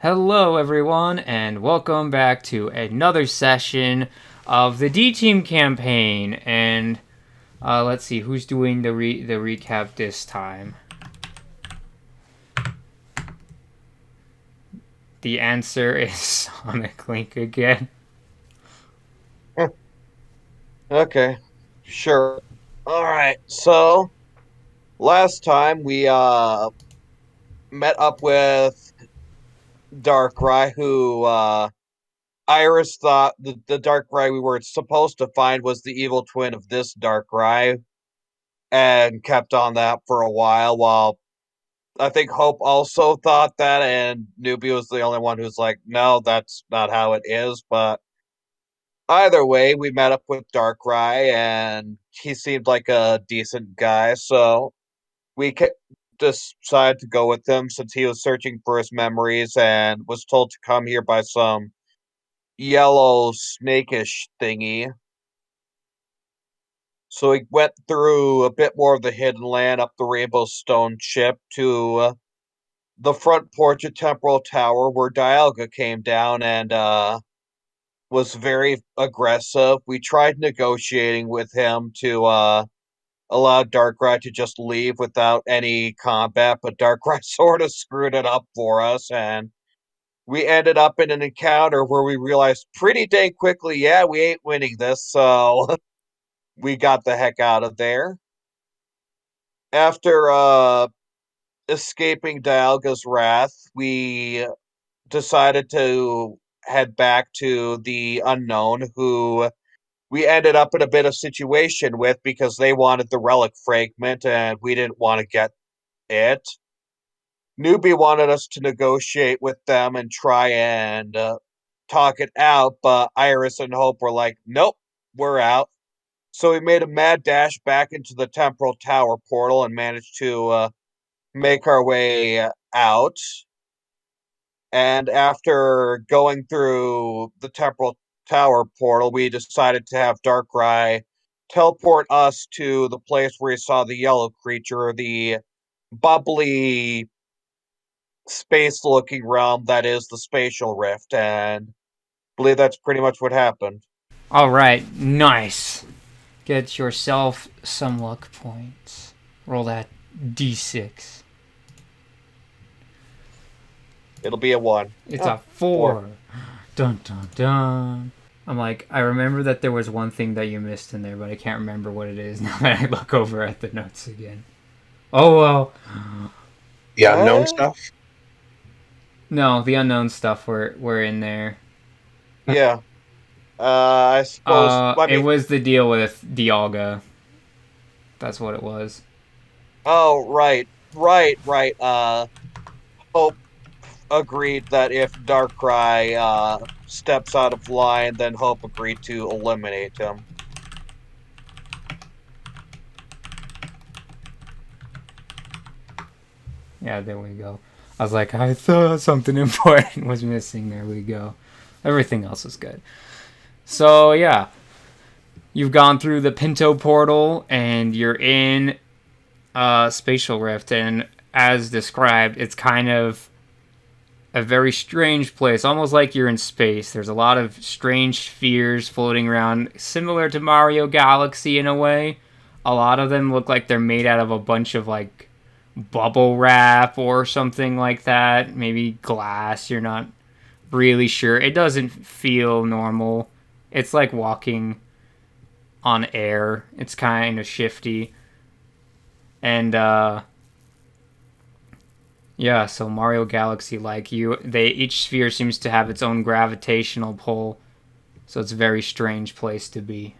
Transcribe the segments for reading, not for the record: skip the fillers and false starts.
Hello, everyone, and welcome back to another session of the D Team campaign. And let's see who's doing the recap this time. The answer is Sonic Link again. Okay, sure. All right. So last time we met up with Darkrai, who Iris thought the Darkrai we were supposed to find was the evil twin of this Darkrai, and kept on that for a while I think Hope also thought that, and Newbie was the only one who's like, no, that's not how it is. But either way, we met up with Darkrai, and he seemed like a decent guy, so we decided to go with him since he was searching for his memories and was told to come here by some yellow snakish thingy. So we went through a bit more of the hidden land up the Rainbow Stone ship to the front porch of Temporal Tower where Dialga came down and was very aggressive. We tried negotiating with him to allowed Darkrai to just leave without any combat, but Darkrai sort of screwed it up for us, and we ended up in an encounter where we realized pretty dang quickly, yeah, we ain't winning this, so we got the heck out of there. After escaping Dialga's wrath, we decided to head back to the unknown, who we ended up in a bit of situation with because they wanted the relic fragment and we didn't want to get it. Newbie wanted us to negotiate with them and try and talk it out, but Iris and Hope were like, nope, we're out. So we made a mad dash back into the Temporal Tower portal and managed to make our way out. And after going through the Temporal Tower portal, we decided to have Darkrai teleport us to the place where he saw the yellow creature, the bubbly space looking realm that is the Spacial Rift, and I believe that's pretty much what happened. All right, nice. Get yourself some luck points. Roll that d6. It'll be a one. It's Oh, a four. 4. Dun dun dun. I'm like, I remember that there was one thing that you missed in there, but I can't remember what it is now that I look over at the notes again. Oh well. The unknown Uh, stuff. No, the unknown stuff were in there. yeah. I suppose. I It mean, was the deal with Dialga. That's what it was. oh, right. Hope agreed that if Darkrai steps out of line, then Hope agreed to eliminate him. Yeah, there we go. I was like, I thought something important was missing. There we go. Everything else is good. So yeah, you've gone through the Pinto portal and you're in Spatial Rift, and as described, it's kind of a very strange place, almost like you're in space. There's a lot of strange spheres floating around, similar to Mario Galaxy in a way. A lot of them look like they're made out of a bunch of like bubble wrap or something like that. Maybe glass, you're not really sure. It doesn't feel normal. It's like walking on air. It's kind of shifty. And yeah, so Mario Galaxy like each sphere seems to have its own gravitational pull. So it's a very strange place to be.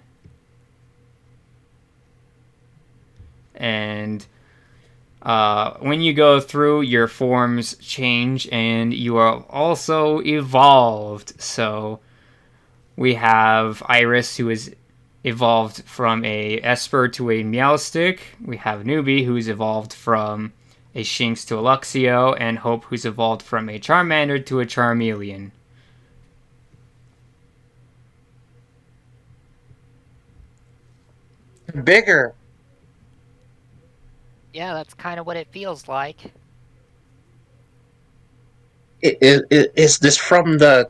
And when you go through, your forms change and you are also evolved. So we have Iris, who is evolved from a Esper to a Meowstic. We have Newbie, who's evolved from a Shinx to a Luxio, and Hope, who's evolved from a Charmander to a Charmeleon. Bigger. Yeah, that's kind of what it feels like. Is this from the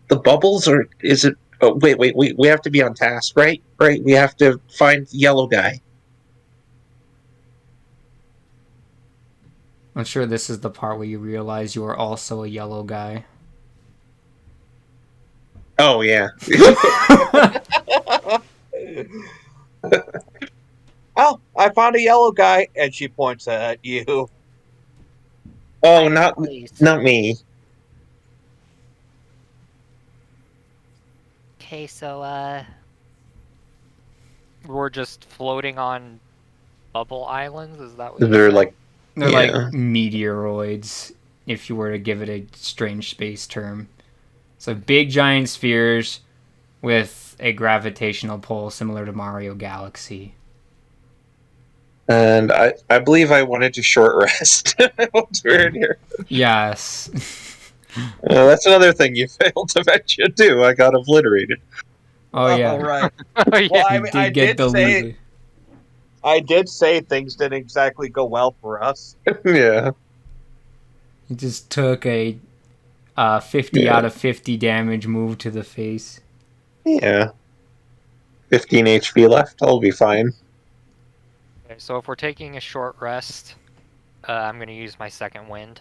bubbles, or is it? Oh, wait. We have to be on task, right? Right. We have to find the yellow guy. I'm sure this is the part where you realize you are also a yellow guy. Oh yeah. Oh, I found a yellow guy, and she points at you. Oh, Nice, not please. not me. Okay, so we're just floating on bubble islands. Is that what you They're said? like, They're like yeah. meteoroids, if you were to give it a strange space term. So big giant spheres with a gravitational pull similar to Mario Galaxy. And I believe I wanted to short rest once we're in here. Yes. That's another thing you failed to mention too. I got obliterated. Oh yeah. Right. Oh, yeah. Well, I You mean, did get deleted. I did say things didn't exactly go well for us. Yeah. You just took a 50 Yeah. out of 50 damage move to the face. Yeah. 15 HP left. I'll be fine. Okay, so if we're taking a short rest, I'm gonna use my second wind.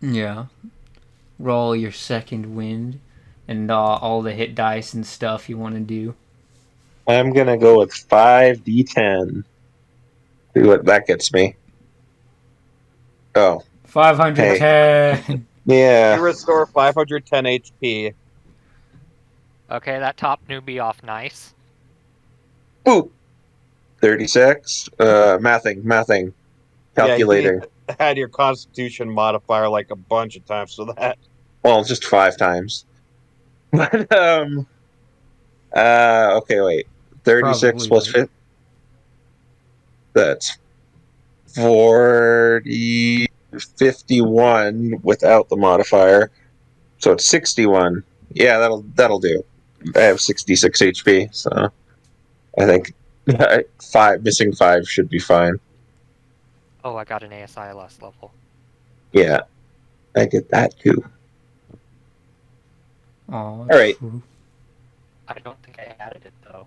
Yeah. Roll your second wind and all the hit dice and stuff you want to do. I'm gonna go with 5d10. See what that gets me. Oh, 510. You yeah. restore 510 HP. Okay, that top newbie off nice. Boop. 36. Mathing. Calculating. Yeah, you had your Constitution modifier like a bunch of times, so that. Well, just 5 times. But okay, wait. 36 Probably plus right. 50. That's 40, 51 without the modifier. So it's 61. Yeah, that'll do. I have 66 HP, so I think missing 5 should be fine. Oh, I got an ASILS level. Yeah, I get that too. Oh, All right. true. I don't think I added it though.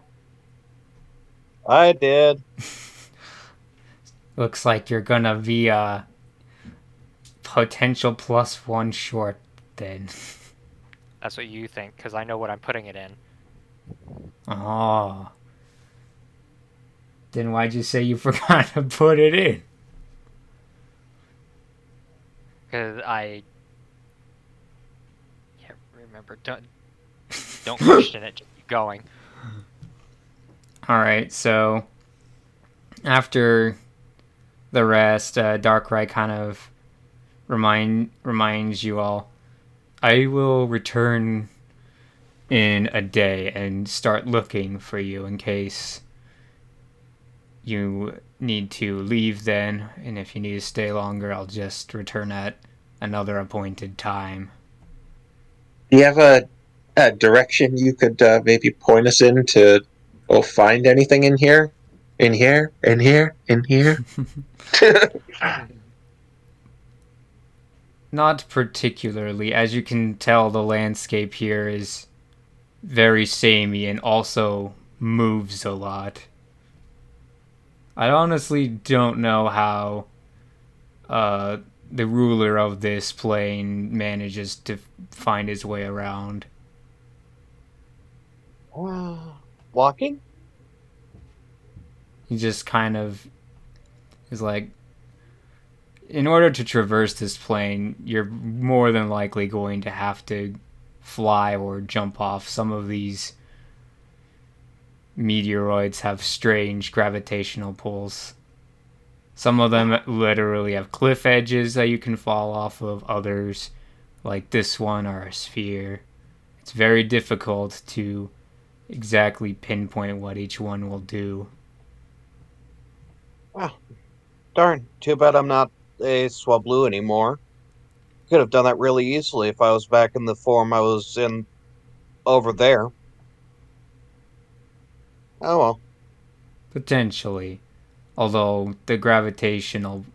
I did. Looks like you're gonna be a potential +1 short then. That's what you think, because I know what I'm putting it in. Oh. Then why'd you say you forgot to put it in? Because I can't remember. Don't question it. Just keep going. Alright, so after the rest, Darkrai kind of reminds you all, I will return in a day and start looking for you in case you need to leave then, and if you need to stay longer, I'll just return at another appointed time. Do you have a direction you could maybe point us in to go find anything in here? In here? In here? In here? Not particularly. As you can tell, the landscape here is very samey and also moves a lot. I honestly don't know how the ruler of this plane manages to find his way around. Walking? He just kind of is like, in order to traverse this plane, you're more than likely going to have to fly or jump off. Some of these meteoroids have strange gravitational pulls. Some of them literally have cliff edges that you can fall off of. Others, like this one, are a sphere. It's very difficult to exactly pinpoint what each one will do. Wow. Darn. Too bad I'm not a Swablu anymore. Could have done that really easily if I was back in the form I was in over there. Oh well. Potentially. Although the gravitational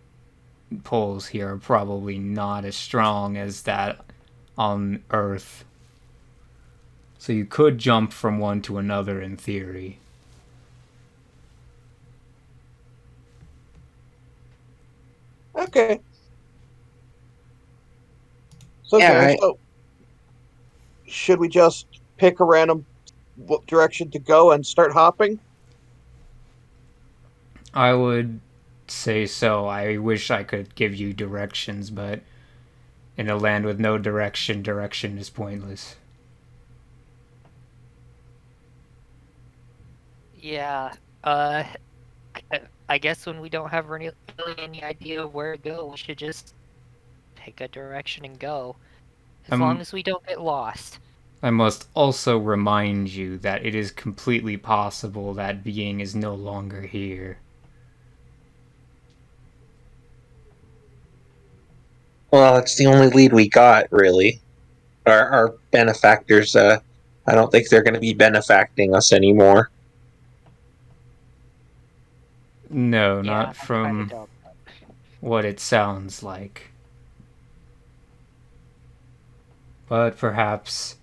pulls here are probably not as strong as that on Earth. So you could jump from one to another in theory. Okay. So, Yeah, okay, so should we just pick a random direction to go and start hopping? I would say so. I wish I could give you directions, but in a land with no direction, direction is pointless. Yeah. I guess when we don't have really any idea of where to go, we should just pick a direction and go. As long as we don't get lost. I must also remind you that it is completely possible that being is no longer here. well, it's the only lead we got, really. Our benefactors, I don't think they're going to be benefacting us anymore. No, Yeah, not I from don't. what it sounds like. But perhaps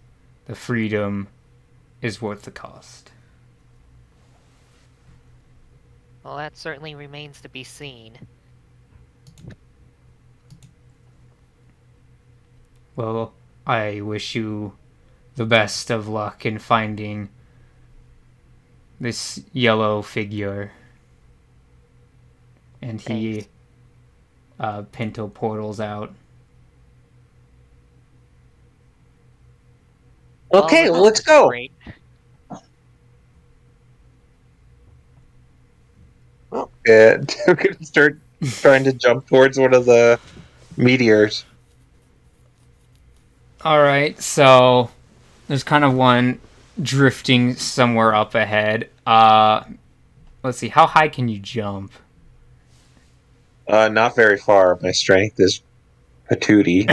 the freedom is worth the cost. Well, that certainly remains to be seen. Well, I wish you the best of luck in finding this yellow figure. And he Pinto portals out. Okay, Well, let's go. Great. And we're going to start trying to jump towards one of the meteors. Alright, so there's kind of one drifting somewhere up ahead. Let's see, how high can you jump? Not very far. My strength is patootie.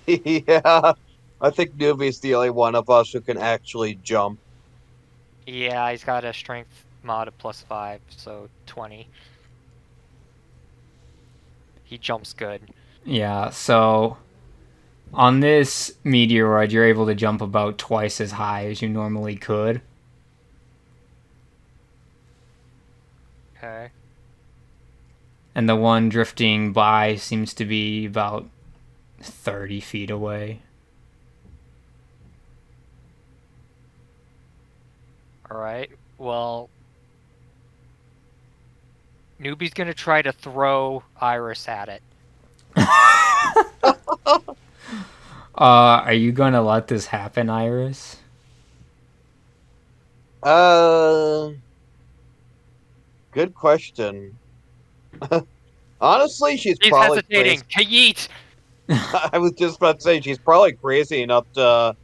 Yeah, I think Newbie's the only one of us who can actually jump. Yeah, he's got a strength mod of +5, so 20. He jumps good. Yeah, so on this meteoroid, you're able to jump about twice as high as you normally could. Okay. And the one drifting by seems to be about 30 feet away. Alright, well... Newbie's gonna try to throw Iris at it. Are you gonna let this happen, Iris? Good question. Honestly, she's He's probably hesitating! crazy. Yeet! I was just about to say she's probably crazy enough to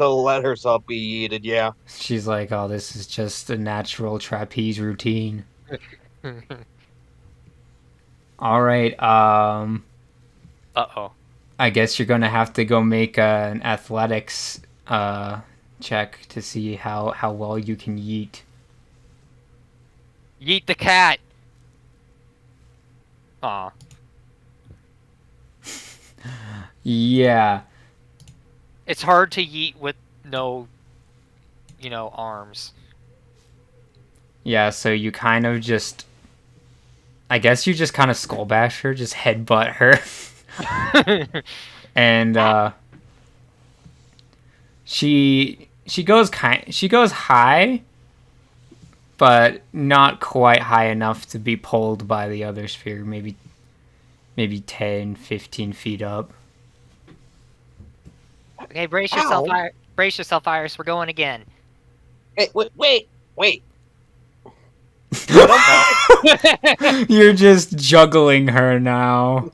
let herself be yeeted. Yeah. She's like, oh, this is just a natural trapeze routine. Alright, Uh-oh. I guess you're gonna have to go make an athletics check to see how well you can yeet. Yeet the cat! Aw. Yeah. It's hard to yeet with no, arms. Yeah, so you kind of just... I guess you just kind of skull bash her, just headbutt her. And she goes high, but not quite high enough to be pulled by the other sphere. Maybe 10, 15 feet up. Okay, brace yourself, Ow. Brace yourself, Iris. We're going again. Hey, wait. You're just juggling her now.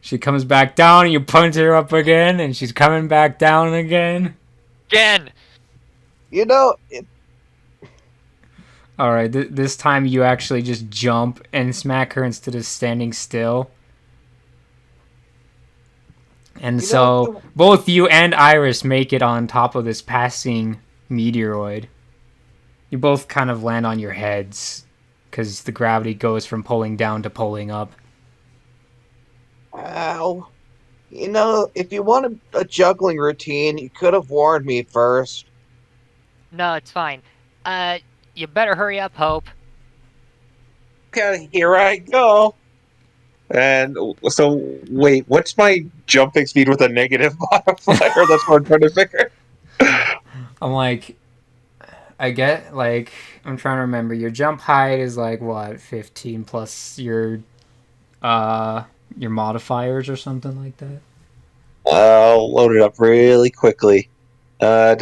She comes back down, and you punch her up again, and she's coming back down again. Again! You know, Alright, this time you actually just jump and smack her instead of standing still. And so, both you and Iris make it on top of this passing meteoroid. You both kind of land on your heads, because the gravity goes from pulling down to pulling up. Ow. If you wanted a juggling routine, you could have warned me first. No, it's fine. You better hurry up, Hope. Okay, here I go. And so, wait, what's my jumping speed with a negative modifier? That's what I'm trying to figure. I'm like, I'm trying to remember. Your jump height is like what, 15 plus your modifiers or something like that. I'll load it up really quickly. So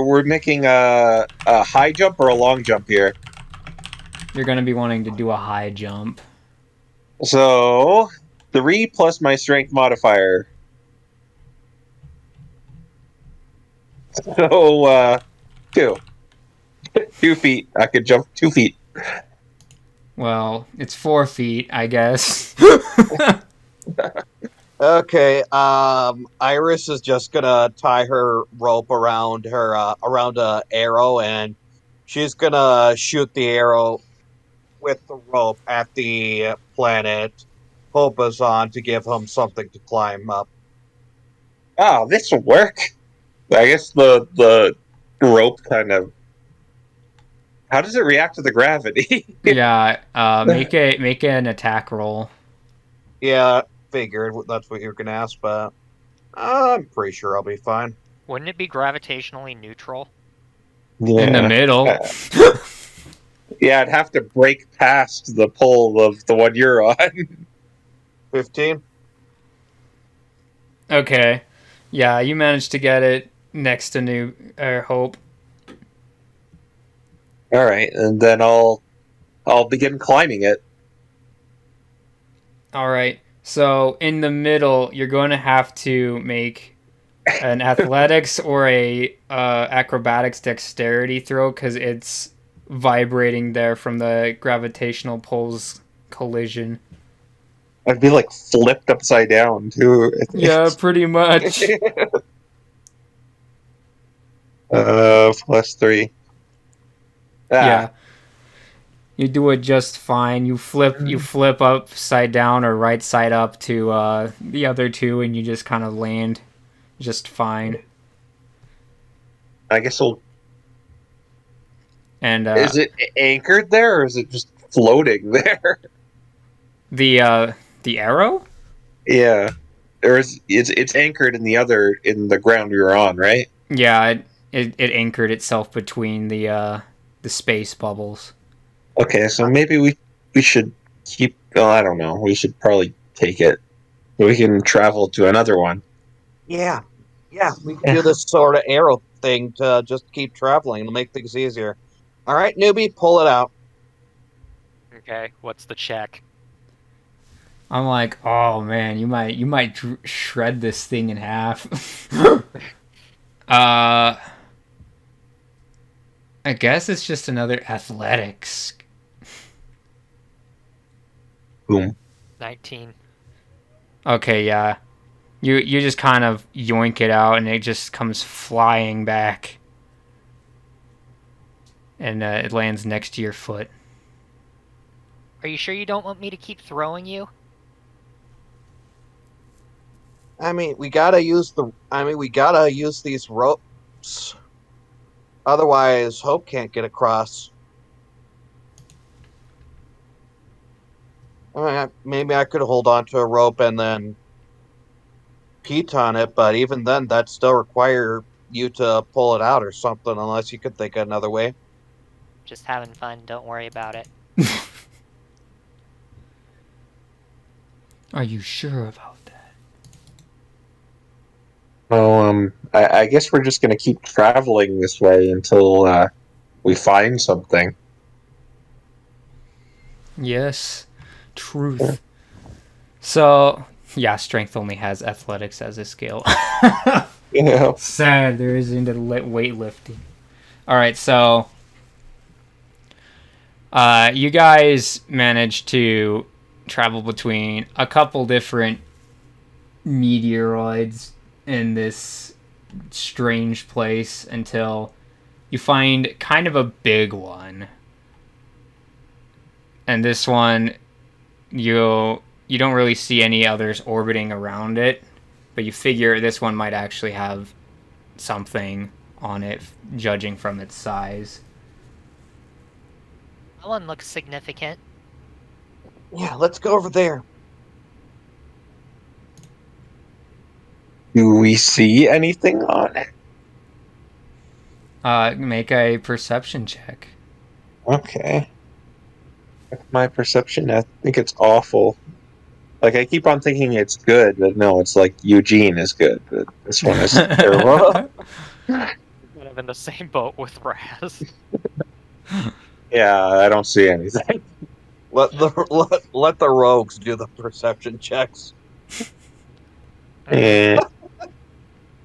we're making a high jump or a long jump here. You're gonna be wanting to do a high jump. So 3 plus my strength modifier. So 2. 2 feet. I could jump 2 feet. Well, it's 4 feet, I guess. Okay, Iris is just gonna tie her rope around around a arrow, and she's gonna shoot the arrow with the rope at the planet Hope is on to give him something to climb up. Oh, this will work. I guess the rope kind of. How does it react to the gravity? Yeah, make an attack roll. Yeah, figured that's what you were gonna ask, but I'm pretty sure I'll be fine. Wouldn't it be gravitationally neutral? In the middle. Yeah, I'd have to break past the pull of the one you're on. 15? Okay. Yeah, you managed to get it next to New Hope. All right, and then I'll begin climbing it. All right. So in the middle, you're going to have to make an athletics or a acrobatics dexterity throw because it's vibrating there from the gravitational pulls collision. I'd be like flipped upside down too. Yeah, pretty much. +3. Yeah. You do it just fine. You flip upside down or right side up to the other two, and you just kind of land just fine. I guess we'll. And Is it anchored there, or is it just floating there? the arrow? Yeah, or it's anchored in the ground we were on, right? Yeah, it anchored itself between the space bubbles. Okay, so maybe we should keep. Oh, I don't know. We should probably take it. We can travel to another one. Yeah. Yeah, we can do this sort of arrow thing to just keep traveling. It'll make things easier. All right, newbie, pull it out. Okay, what's the check? I'm like, oh man, you might shred this thing in half. I guess it's just another athletics. Boom. 19. Okay, yeah. You just kind of yoink it out and it just comes flying back. And it lands next to your foot. Are you sure you don't want me to keep throwing you? I mean, we gotta use these ropes. Otherwise, Hope can't get across. I mean, maybe I could hold on to a rope and then Pete on it, but even then, that'd still require you to pull it out or something, unless you could think of another way. Just having fun, don't worry about it. Are you sure about that? Well, I guess we're just gonna keep traveling this way until we find something. Yes. Truth. So, yeah, strength only has athletics as a skill. Yeah. Sad there isn't a weightlifting. Alright, so you guys managed to travel between a couple different meteoroids in this strange place until you find kind of a big one. and this one you don't really see any others orbiting around it, but you figure this one might actually have something on it, judging from its size. That one looks significant. Yeah, let's go over there. Do we see anything on it? Make a perception check. Okay. My perception, I think it's awful. Like, I keep on thinking it's good, but no, it's like Eugene is good, but this one is terrible. Kind of in the same boat with Raz. Yeah, I don't see anything. Let the rogues do the perception checks. Eh.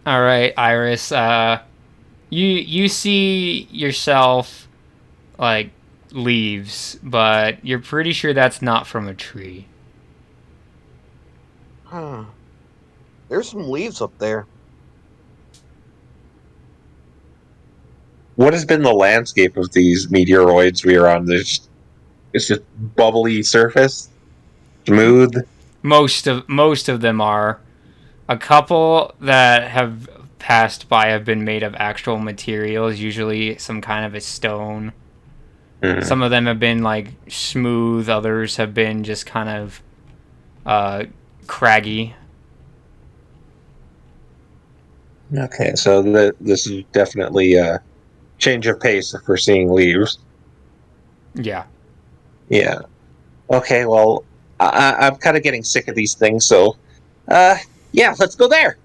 All right, Iris. You see yourself like leaves, but you're pretty sure that's not from a tree. Huh. There's some leaves up there. What has been the landscape of these meteoroids we are on? It's just bubbly surface, smooth. Most of them are. A couple that have passed by have been made of actual materials, usually some kind of a stone. Mm. Some of them have been like smooth, others have been just kind of craggy. Okay, so this is definitely a change of pace if we're seeing leaves. Yeah. Yeah. Okay, well, I'm kind of getting sick of these things, so, yeah, let's go there.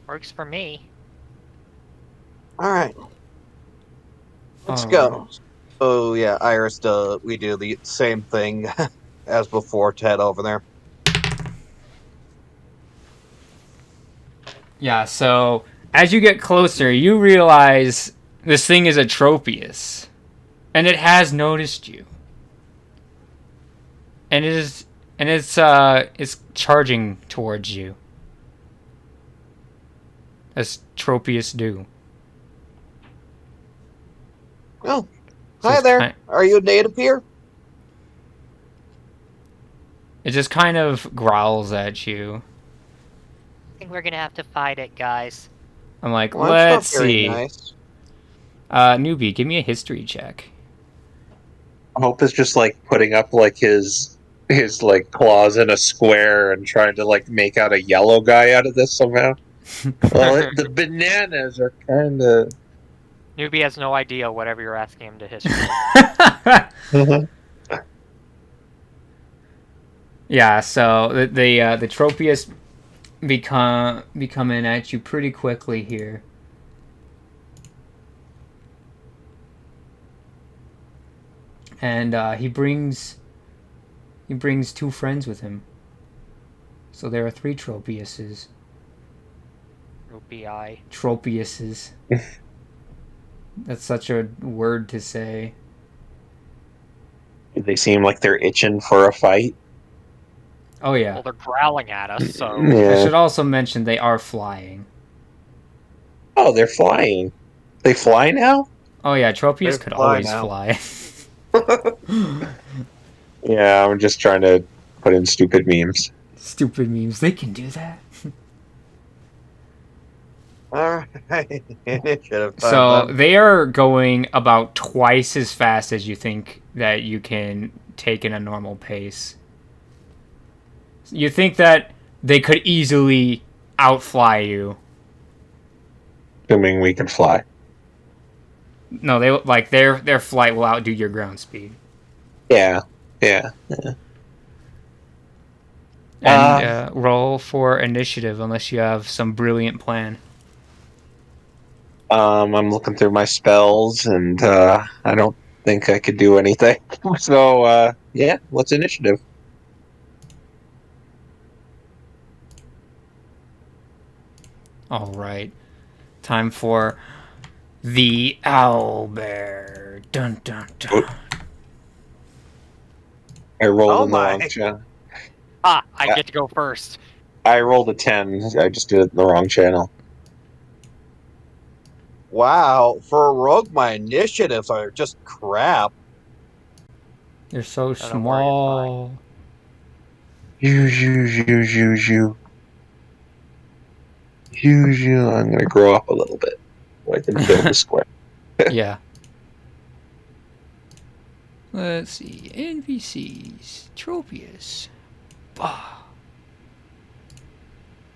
Works for me. All right. Let's All go. right. Oh yeah, Iris. We do the same thing as before. Ted over there. Yeah, so as you get closer, you realize this thing is a Tropius. And it has noticed you. And it's charging towards you. As Tropius do. Oh, So hi it's there. Are you a native here? It just kind of growls at you. I think we're gonna have to fight it, guys. I'm like, Well, that's let's not very see. nice. Newbie, give me a history check. Hope is just like putting up like his like claws in a square and trying to like make out a yellow guy out of this somehow. Well, the bananas are kind of. Newbie has no idea whatever you're asking him to history. Yeah, so the Tropius be coming at you pretty quickly here. And he brings two friends with him. So there are 3 Tropiuses. Tropii. Tropiuses. That's such a word to say. They seem like they're itching for a fight. Oh yeah. Well, they're growling at us, so... Yeah. I should also mention they are flying. Oh, they're flying. They fly now? Oh yeah, Tropius They could fly always now. fly. Yeah, I'm just trying to put in stupid memes. Stupid memes. They can do that. All right. Initiative time. So then. they are going about twice as fast as you think that you can take in a normal pace. You think that they could easily outfly you. Assuming we can fly. No, they like their flight will outdo your ground speed. Yeah. And roll for initiative unless you have some brilliant plan. I'm looking through my spells, and I don't think I could do anything. So, yeah, what's initiative? All right, time for the owlbear. Dun dun dun. I rolled Oh in the wrong my. channel. Ah, I get to go first. I rolled a 10. I just did it in the wrong channel. Wow, for a rogue, my initiatives are just crap. They're so Don't worry, it's fine. small. You. I'm gonna grow up a little bit so I can fill the square. Yeah. Let's see. NPCs. Tropius. Bah.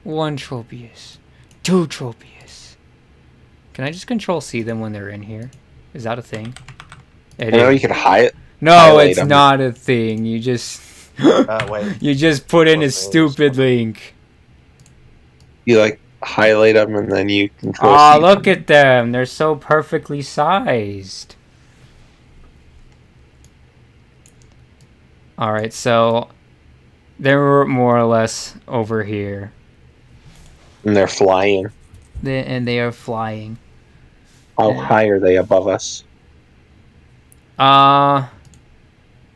1 Tropius. 2 Tropius. Can I just control C them when they're in here? Is that a thing? It I know is. you can highlight It's them. not a thing. You just Wait. you just put in a What's the stupid link. You like highlight them and then you control Ah, C. look at them. They're so perfectly sized. Alright, so they're more or less over here. And they're flying. They are flying. How high are they above us?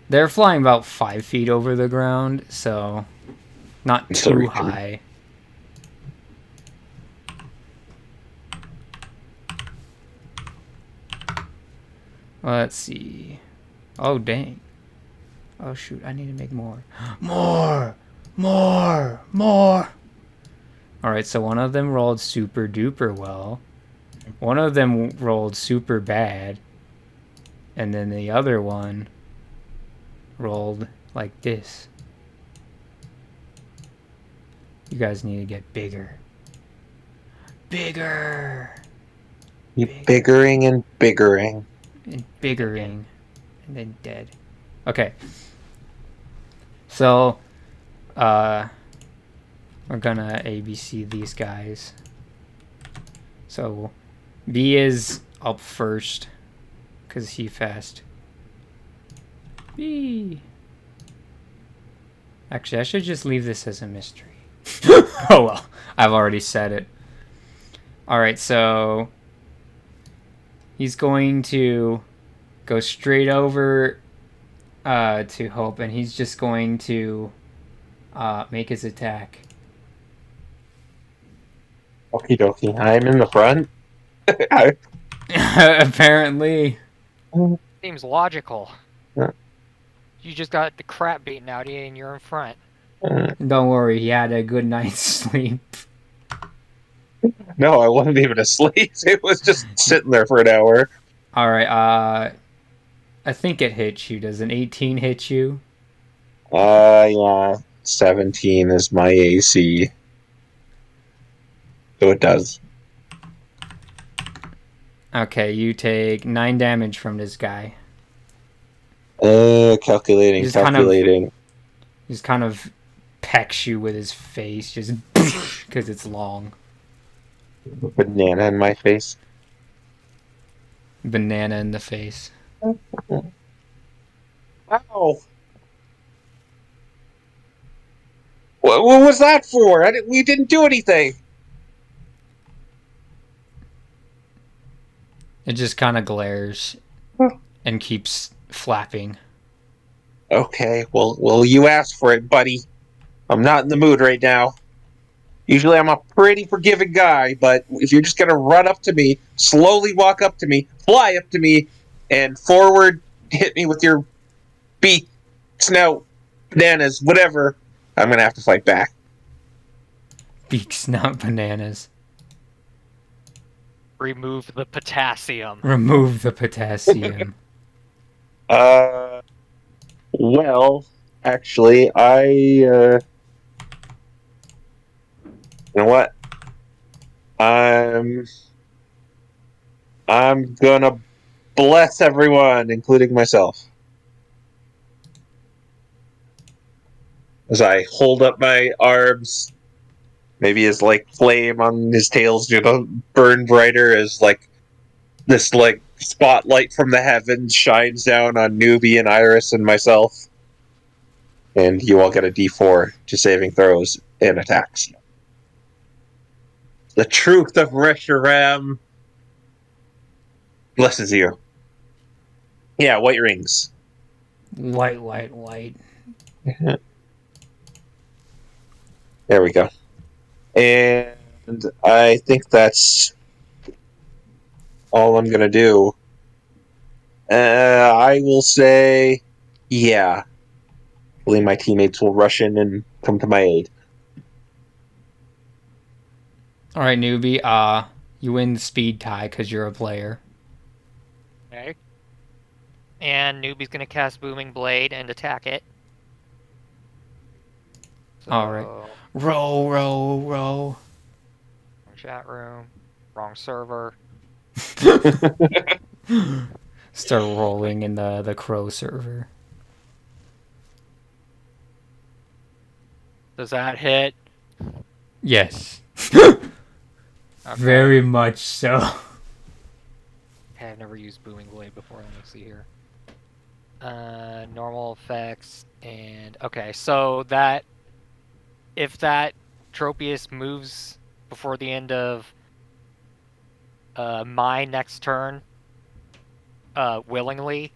They're flying about 5 feet over the ground, so not So too we can- high. Let's see. Oh, dang. Oh, shoot. I need to make more. More! Alright, so one of them rolled super duper well. One of them rolled super bad. And then the other one rolled like this. You guys need to get bigger. Bigger! You biggering and biggering. And biggering. And then dead. Okay. So, we're gonna ABC these guys. So, B is up first, because he fast. B. Actually, I should just leave this as a mystery. Oh well, I've already said it. Alright, so he's going to go straight over to Hope, and he's just going to make his attack. Okie dokie. I'm in the front. Apparently. Seems logical. Yeah. You just got the crap beaten out of you and you're in front. Don't worry, he had a good night's sleep. No, I wasn't even asleep. It was just sitting there for an hour. Alright, I think it hits you. Does an 18 hit you? Yeah. 17 is my AC. So it does. Okay, you take 9 damage from this guy. Calculating. He's kind of pecks you with his face, just because it's long. Banana in my face. Banana in the face. Ow! What was that for? We didn't do anything. It just kind of glares and keeps flapping. Okay, well, you asked for it, buddy. I'm not in the mood right now. Usually I'm a pretty forgiving guy, but if you're just gonna run up to me, slowly walk up to me, fly up to me, and forward hit me with your beak, snout, bananas, whatever, I'm gonna have to fight back. Beaks, not bananas. Remove the potassium. Remove the potassium. Well, actually, you know what? I'm gonna bless everyone, including myself. As I hold up my arms, maybe his like flame on his tail's gonna burn brighter as like this like spotlight from the heavens shines down on Newbie and Iris and myself. And you all get a D4 to saving throws and attacks. The truth of Reshiram blesses you. Yeah, white rings. White. There we go. And I think that's all I'm gonna do. I will say, yeah. Hopefully my teammates will rush in and come to my aid. All right, newbie. You win the speed tie because you're a player. Okay. And Newbie's gonna cast Booming Blade and attack it. So, All right. Row, row, row. wrong chat room, wrong server. Start rolling in the crow server. Does that hit? Yes. Okay. Very much so. Okay, I've never used Booming Blade before. Let me see here. Normal effects and okay, so that if that Tropius moves before the end of my next turn, willingly,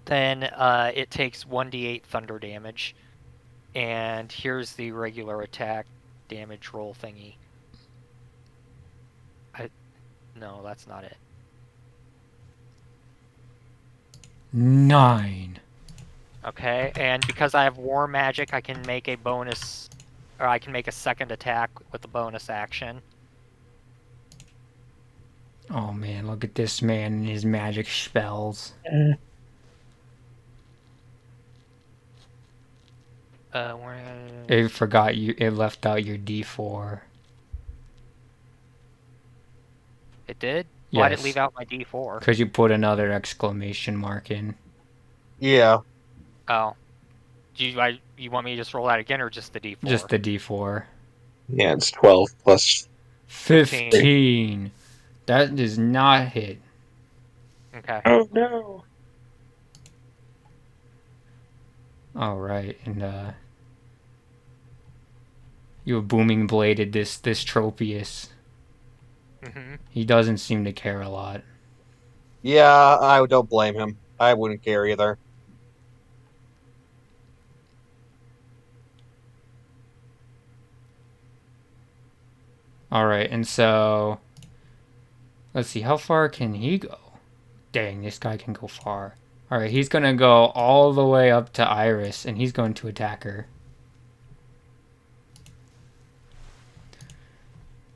then it takes 1d8 thunder damage. And here's the regular attack damage roll thingy. No, that's not it. 9. Okay, and because I have War Magic, I can make a bonus, or I can make a second attack with a bonus action. Oh man, look at this man and his magic spells. It forgot you. It left out your D4. It did? Yes. Why did it leave out my D4? Because you put another exclamation mark in. Yeah. Oh. You want me to just roll that again, or just the D4? Just the D4. Yeah, it's 12 plus 15. That does not hit. Okay. Oh no. All right, and you have booming bladed this Tropius. Mm-hmm. He doesn't seem to care a lot. Yeah, I don't blame him. I wouldn't care either. All right, and so let's see, how far can he go? Dang, this guy can go far. All right, he's gonna go all the way up to Iris, and he's going to attack her.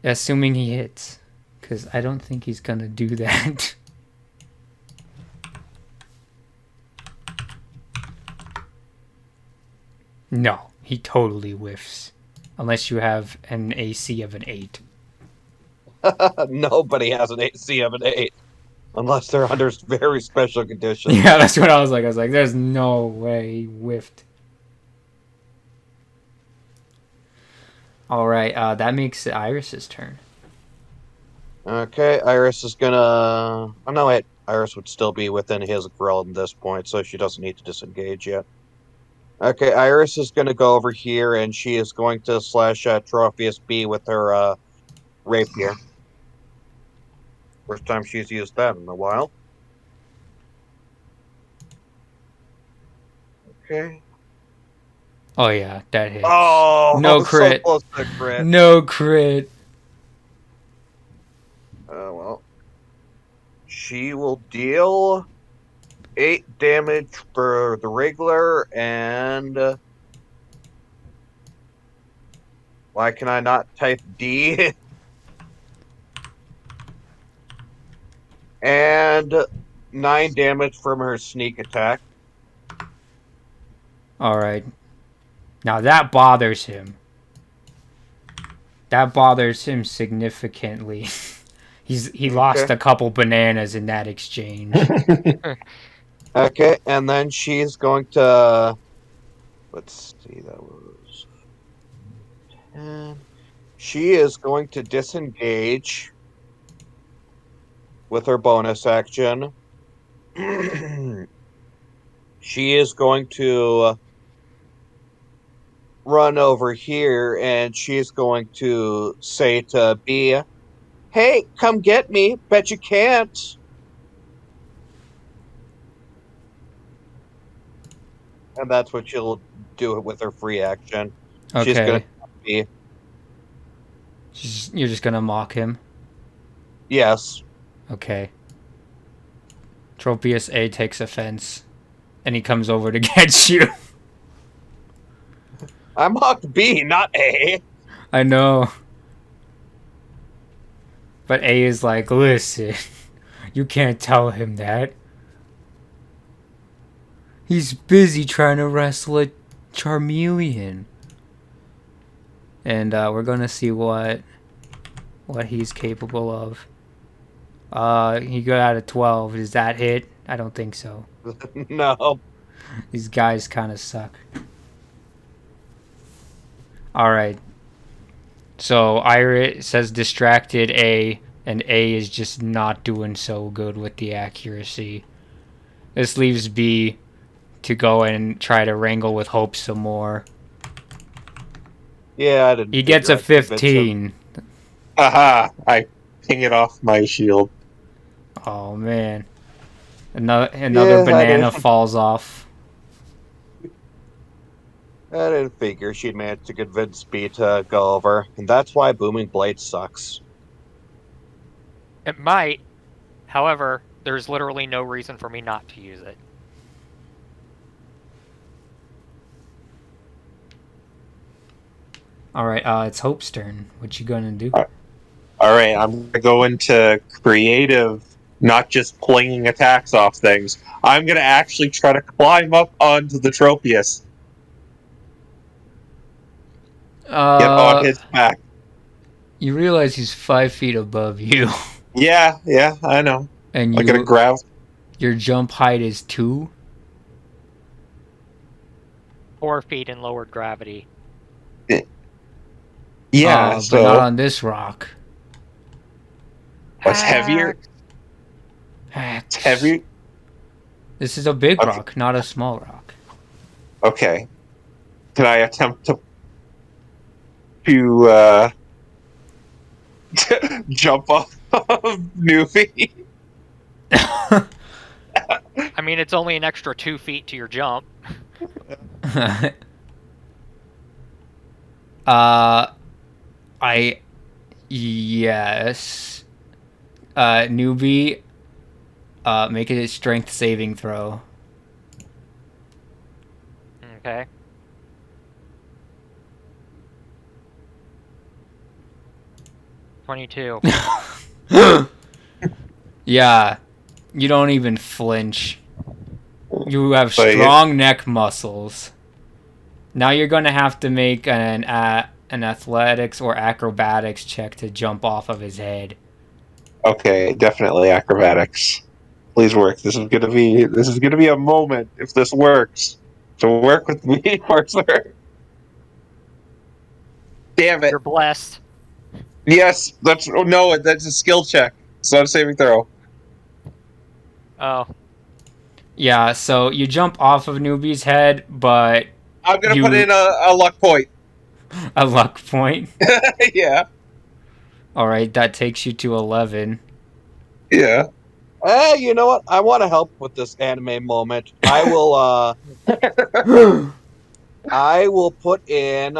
Assuming he hits, because I don't think he's gonna do that. No, he totally whiffs. Unless you have an AC of an 8. Nobody has an AC of an 8. Unless they're under very special conditions. Yeah, that's what I was like. I was like, there's no way he whiffed. Alright, that makes it Iris's turn. Okay, Iris is gonna... Oh, no, wait. Iris would still be within his grill at this point, so she doesn't need to disengage yet. Okay, Iris is gonna go over here, and she is going to slash Trophius B with her rapier. First time she's used that in a while. Okay. Oh yeah, that hits. Oh, no crit. So close to crit. No crit. Well. She will deal 8 damage for the regular, and... why can I not type D? And 9 damage from her sneak attack. Alright. Now that bothers him. That bothers him significantly. He lost a couple bananas in that exchange. Okay, and then she's going to... let's see, that was... 10. She is going to disengage with her bonus action. She is going to run over here, and she's going to say to B, "Hey, come get me. Bet you can't." And that's what she'll do with her free action. Okay. She's going to be... You're just gonna mock him? Yes. Okay. Tropius A takes offense, and he comes over to get you. I mocked B, not A. I know. But A is like, listen, you can't tell him that. He's busy trying to wrestle a Charmeleon. And we're gonna see what he's capable of. He got out of 12. Is that hit? I don't think so. No. These guys kind of suck. Alright. So Iris says distracted A, and A is just not doing so good with the accuracy. This leaves B to go and try to wrangle with Hope some more. Yeah, I didn't. He gets a figure I'd convince him. 15. Aha! I ping it off my shield. Oh man. Another Yeah, banana falls off. I didn't figure she'd manage to convince B to go over, and that's why Booming Blade sucks. It might. However, there's literally no reason for me not to use it. Alright, it's Hope's turn. What you gonna do? Alright, I'm gonna go into creative, not just flinging attacks off things. I'm gonna actually try to climb up onto the Tropius. Get on his back. You realize he's 5 feet above you. Yeah, I know. And I'm gonna grab. your jump height is 2? 4 feet in lowered gravity. Yeah, so but not on this rock. what's heavier? It's heavy. This is a big Okay. rock, not a small rock. Okay. Can I attempt to jump off of Newfie? I mean, it's only an extra 2 feet to your jump. Yes. Newbie, make it a strength saving throw. Okay. $22. Yeah, you don't even flinch. You have But strong neck muscles. Now you're gonna have to make an athletics or acrobatics check to jump off of his head. Okay, definitely acrobatics. Please work. This is gonna be a moment if this works. So work with me, Arthur. Damn it. You're blessed. Yes, that's a skill check. It's not a saving throw. Oh. Yeah, so you jump off of Newbie's head, but I'm gonna put in a luck point. a luck point. Yeah. Alright, that takes you to 11. Yeah. You know what? I want to help with this anime moment. I will put in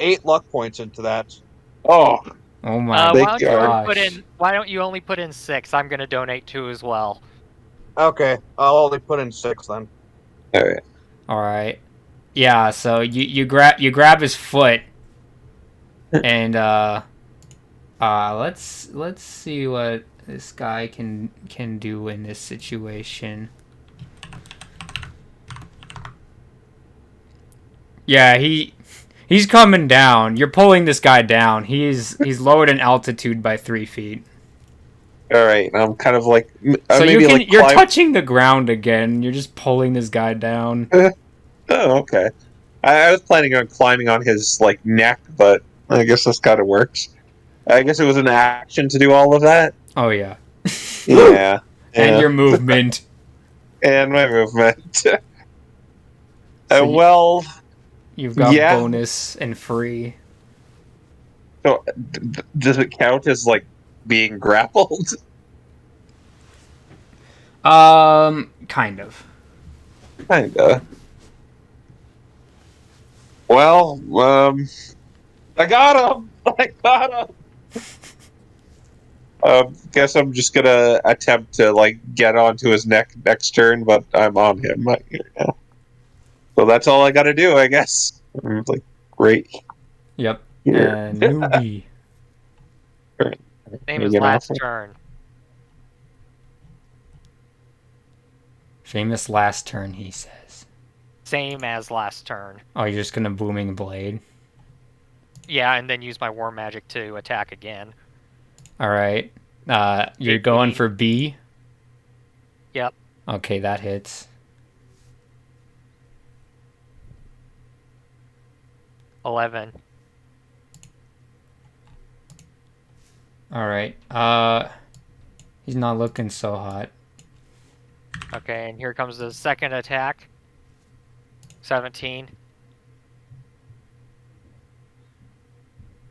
8 luck points into that. Oh, Oh my Thank Why you, gosh. don't you only put in 6? I'm gonna donate 2 as well. Okay, I'll only put in 6 then. all right. Alright. Yeah, so you grab his foot and let's see what this guy can do in this situation. Yeah, he's coming down. You're pulling this guy down. He's lowered in altitude by 3 feet. All right. I'm kind of like. So maybe you're touching the ground again. You're just pulling this guy down. Oh, okay. I was planning on climbing on his neck, but I guess this kind of works. I guess it was an action to do all of that. Oh yeah. Yeah. And Yeah. your movement. And my movement. So well, You've got yeah. bonus and free. So does it count as being grappled? Kind of. Kinda. Well, I got him. I got him. Guess I'm just gonna attempt to like get onto his neck next turn, but I'm on him. Yeah. So that's all I gotta do, I guess. I'm like, great. Yep. Here. And newbie. Same as last turn. Famous last turn, he says. Same as last turn. Oh, you're just gonna booming blade? Yeah, and then use my war magic to attack again. Alright. You're 8 going B. for B? Yep. Okay, that hits. 11. Alright. He's not looking so hot. Okay, and here comes the second attack. 17.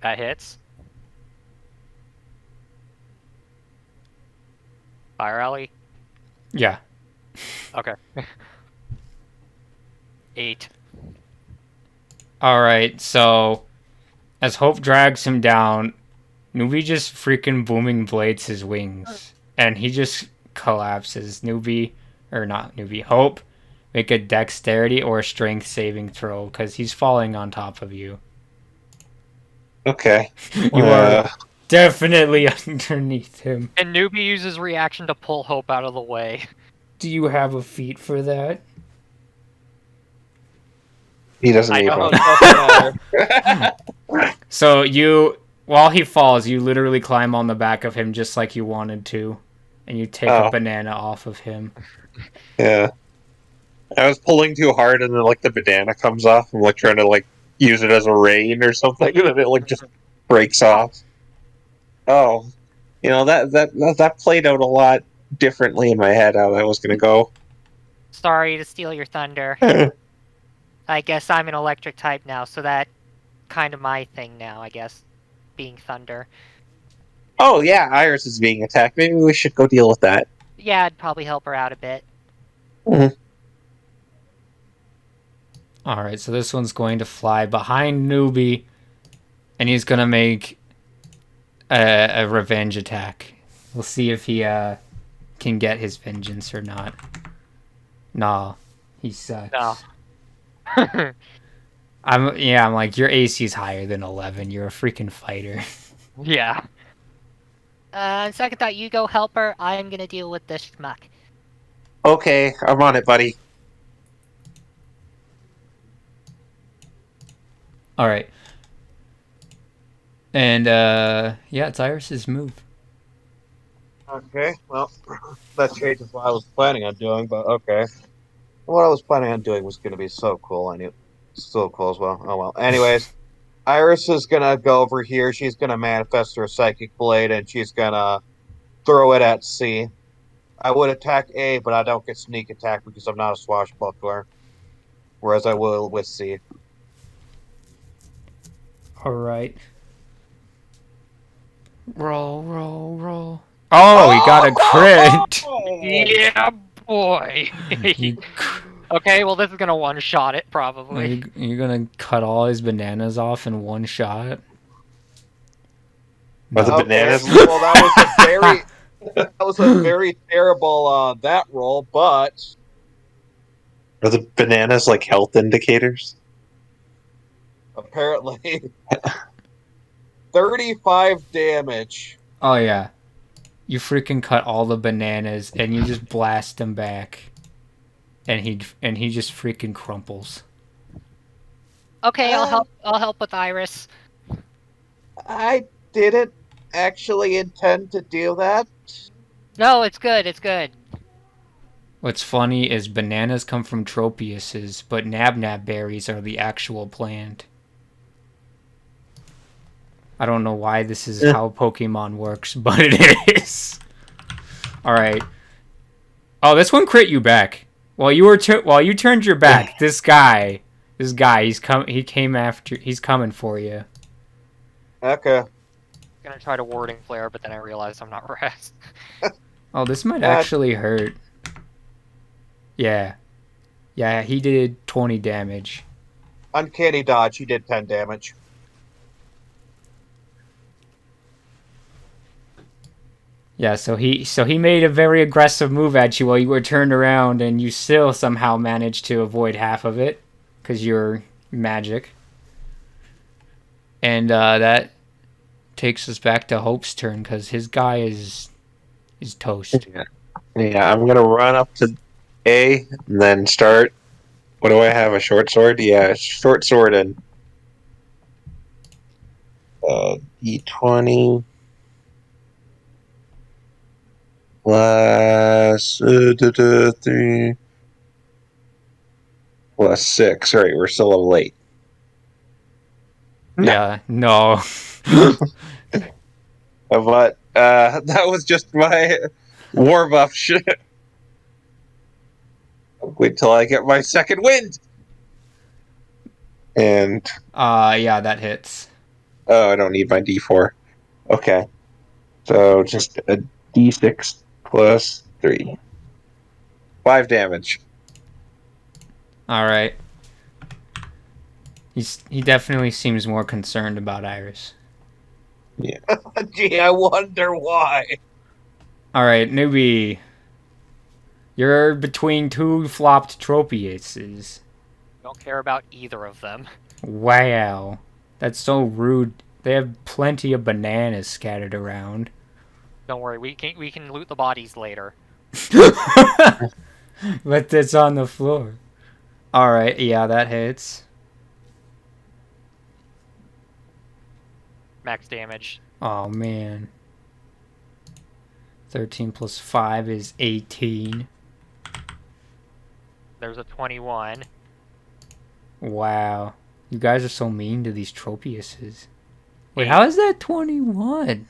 That hits. Fire alley. Yeah. Okay. 8. Alright, so as Hope drags him down, Newbie just freaking booming blades his wings. And he just collapses. Hope, make a dexterity or a strength saving throw, because he's falling on top of you. Okay. You are definitely underneath him. And Newbie uses reaction to pull Hope out of the way. Do you have a feat for that? He doesn't I need don't one. So while he falls, you literally climb on the back of him just like you wanted to. And you take a banana off of him. Yeah. I was pulling too hard and then like the banana comes off. I'm like trying to like use it as a rein or something and then it like just breaks off. Oh. You know, that played out a lot differently in my head how that was gonna go. Sorry to steal your thunder. I guess I'm an electric type now, so that kind of my thing now, I guess. Being thunder. Oh yeah, Iris is being attacked. Maybe we should go deal with that. Yeah, I'd probably help her out a bit. Mm-hmm. Alright, so this one's going to fly behind Newbie. And he's going to make a revenge attack. We'll see if he can get his vengeance or not. Nah, he sucks. No. I'm like, your AC's higher than 11. You're a freaking fighter. Yeah. Second thought, you go help her. I'm gonna deal with this schmuck. Okay, I'm on it, buddy. Alright. And, yeah, it's Iris's move. Okay, well, that changes what I was planning on doing, but okay. What I was planning on doing was going to be so cool. I knew so cool as well. Oh well. Anyways, Iris is gonna go over here. She's gonna manifest her psychic blade, and she's gonna throw it at C. I would attack A, but I don't get sneak attack because I'm not a swashbuckler. Whereas I will with C. Alright. Roll. Oh, he got a crit! Yeah, boy. You Okay, well this is gonna one-shot it probably. You're gonna cut all his bananas off in one shot? Are the Okay, bananas? well, that was a very terrible that roll, but Are the bananas like health indicators? apparently 35 damage. Oh yeah. You freaking cut all the bananas and you just blast him back. And he just freaking crumples. Okay, I'll help with Iris. I didn't actually intend to do that. No, it's good, it's good. What's funny is bananas come from tropiuses, but nab berries are the actual plant. I don't know why this is how Pokemon works, but it is. Alright. Oh, this one crit you back. While you turned your back, this guy, he's coming for you. Okay. Gonna try to warding flare, but then I realized I'm not rest. Oh, this might actually hurt. Yeah. Yeah, he did 20 damage. Uncanny dodge, he did 10 damage. Yeah, so he made a very aggressive move at you while you were turned around, and you still somehow managed to avoid half of it because you're magic. And that takes us back to Hope's turn because his guy is toast. Yeah, I'm gonna run up to A and then start. What do I have? A short sword? Yeah, short sword and D20 plus 3 plus 6. Right, we're still level 8. No. Yeah, no. But that was just my war buff shit. Wait till I get my second wind. And Yeah, that hits. oh, I don't need my D4. Okay, so just a D6 plus 3, 5 damage. All right. He definitely seems more concerned about Iris. Gee, I wonder why. All right, newbie. You're between two flopped Tropiuses. Don't care about either of them. Wow. That's so rude. They have plenty of bananas scattered around. Don't worry, we can loot the bodies later. But it's on the floor. Alright, yeah, that hits. Max damage. Oh, man. 13 plus 5 is 18. There's a 21. Wow. You guys are so mean to these Tropiuses. Wait, 8. how is that 21?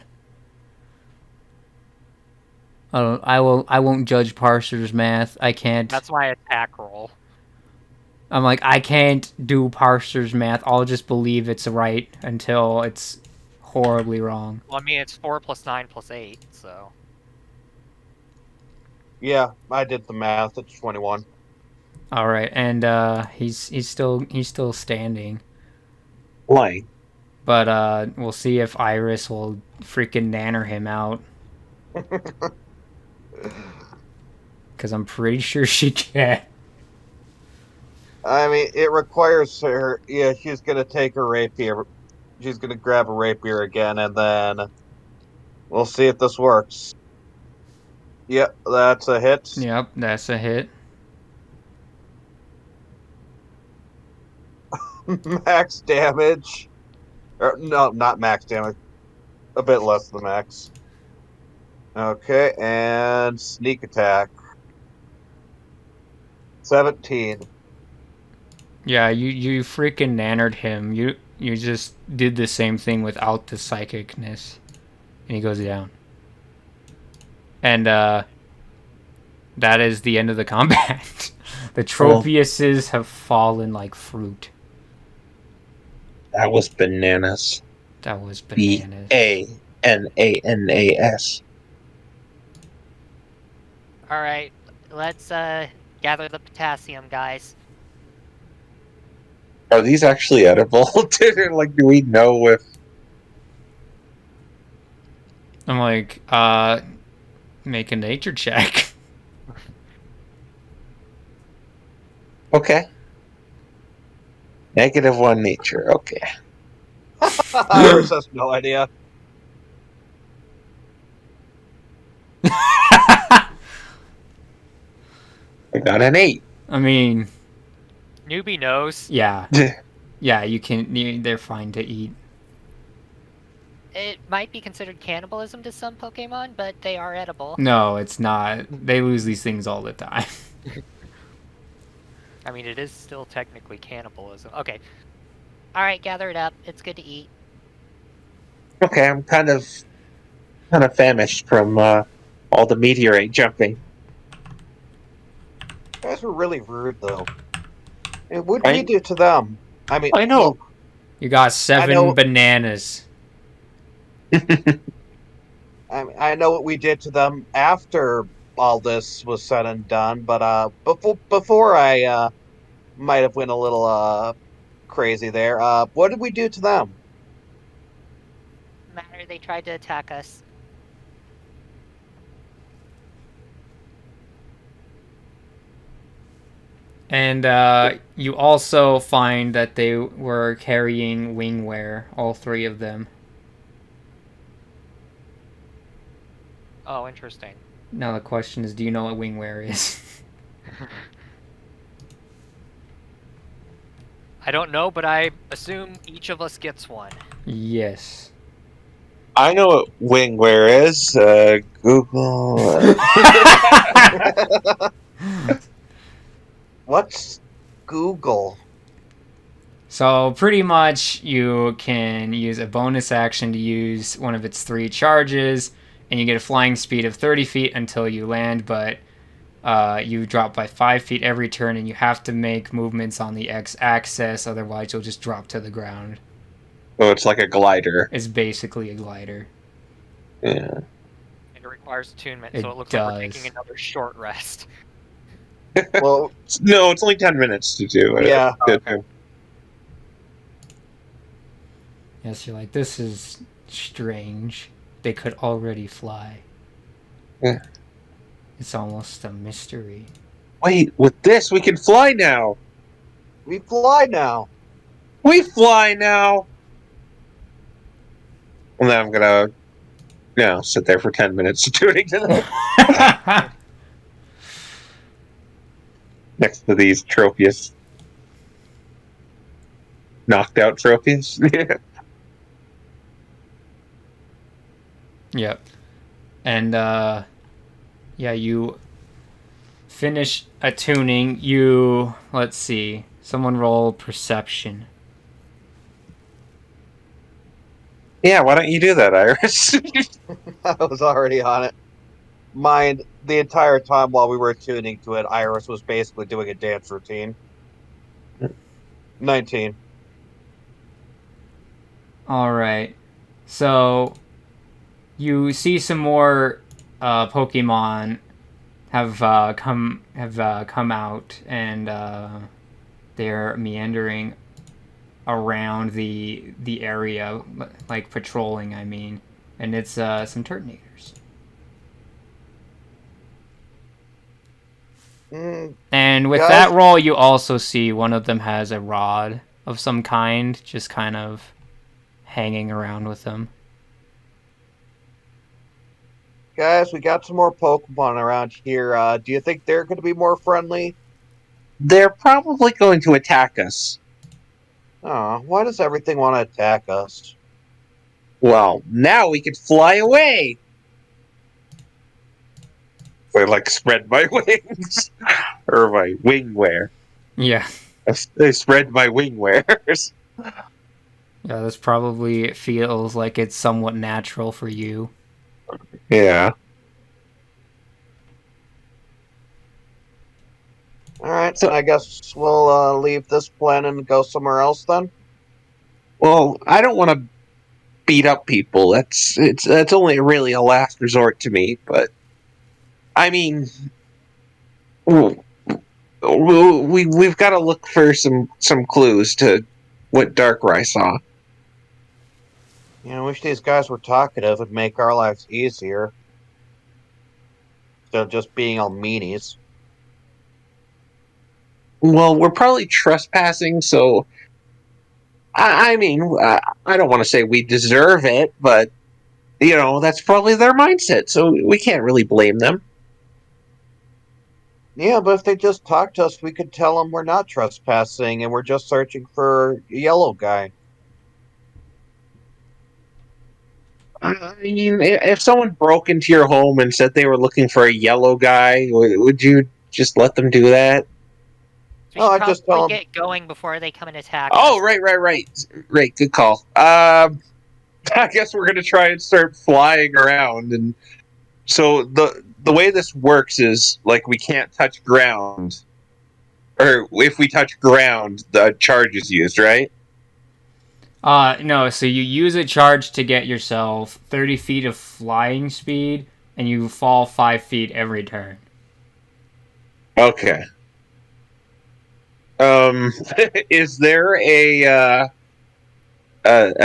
I won't judge Parser's math. I can't. That's my attack roll. I'm like, I can't do Parser's math. I'll just believe it's right until it's horribly wrong. Well, I mean, it's 4 plus 9 plus 8, so... Yeah, I did the math. It's 21. All right, and he's still standing. Lying. But we'll see if Iris will freaking nanner him out. Because I'm pretty sure she can. I mean, it requires her. Yeah, she's gonna take her rapier. She's gonna grab a rapier again, and then we'll see if this works. Yep, that's a hit. Yep, that's a hit. Max damage. Or, no, not max damage. A bit less than max. Okay, and sneak attack. 17. Yeah, you freaking nannered him. You just did the same thing without the psychicness. And he goes down. And that is the end of the combat. The Tropiuses have fallen like fruit. That was bananas. That was bananas. Bananas. Alright, let's gather the potassium, guys. Are these actually edible? Like, do we know if... I'm like, make a nature check. Okay. -1 nature. Okay. Iris has no idea. I got an 8. I mean, Newbie knows. yeah. Yeah, they're fine to eat. It might be considered cannibalism to some Pokemon, but they are edible. No, it's not. They lose these things all the time. I mean, it is still technically cannibalism. Okay. Alright, gather it up. It's good to eat. Okay, I'm kind of famished from all the meteorite jumping. You guys were really rude, though. And what did you do to them? I mean, I know. You got 7 bananas. I know what we did to them after all this was said and done, but before I might have went a little crazy there. What did we do to them? Matter, they tried to attack us. And you also find that they were carrying wingwear, all three of them. Oh, interesting. Now the question is, do you know what wingwear is? I don't know, but I assume each of us gets one. Yes. I know what wingwear is. Google. What's Google? So pretty much you can use a bonus action to use one of its 3 charges, and you get a flying speed of 30 feet until you land, but you drop by 5 feet every turn, and you have to make movements on the x-axis, otherwise you'll just drop to the ground. Oh, it's like a glider. It's basically a glider. Yeah. And it requires attunement, It so it looks like we're does. taking another short rest. Well, No, it's only 10 minutes to do it. yeah. Okay. Yes, you're like, this is strange. They could already fly. Yeah. It's almost a mystery. Wait, with this we can fly now. We fly now. We fly now. And then I'm gonna, sit there for 10 minutes tuning to them next to these Tropius. Knocked out Tropius. Yep. And you finish attuning. Let's see. Someone roll perception. Yeah, why don't you do that, Iris? I was already on it. Mind, the entire time while we were tuning to it, Iris was basically doing a dance routine. 19. All right. So you see some more Pokemon have come out, and they're meandering around the area, like patrolling. I mean, and it's some Turtonators. And with Guys? that roll, you also see one of them has a rod of some kind, just kind of hanging around with them. Guys, we got some more Pokemon around here. Do you think they're going to be more friendly? They're probably going to attack us. Oh, why does everything want to attack us? Well, now we can fly away. I spread my wings. Or my wingwear. Yeah. I spread my wingwears. Yeah, this probably feels like it's somewhat natural for you. Yeah. Alright, so I guess we'll leave this planet and go somewhere else then? Well, I don't want to beat up people. That's only really a last resort to me, but I mean, we've got to look for some clues to what Darkrai saw. I wish these guys were talkative. It'd make our lives easier. Instead of just being all meanies. Well, we're probably trespassing, so I mean, I don't want to say we deserve it, but that's probably their mindset, so we can't really blame them. Yeah, but if they just talk to us, we could tell them we're not trespassing and we're just searching for a yellow guy. I mean, if someone broke into your home and said they were looking for a yellow guy, would you just let them do that? So we should I just tell probably them. get going before they come and attack Oh, us. right. Good call. I guess we're gonna try and start flying around, and so the way this works is we can't touch ground, or if we touch ground, the charge is used, right? No, so you use a charge to get yourself 30 feet of flying speed, and you fall 5 feet every turn. Okay. Is there a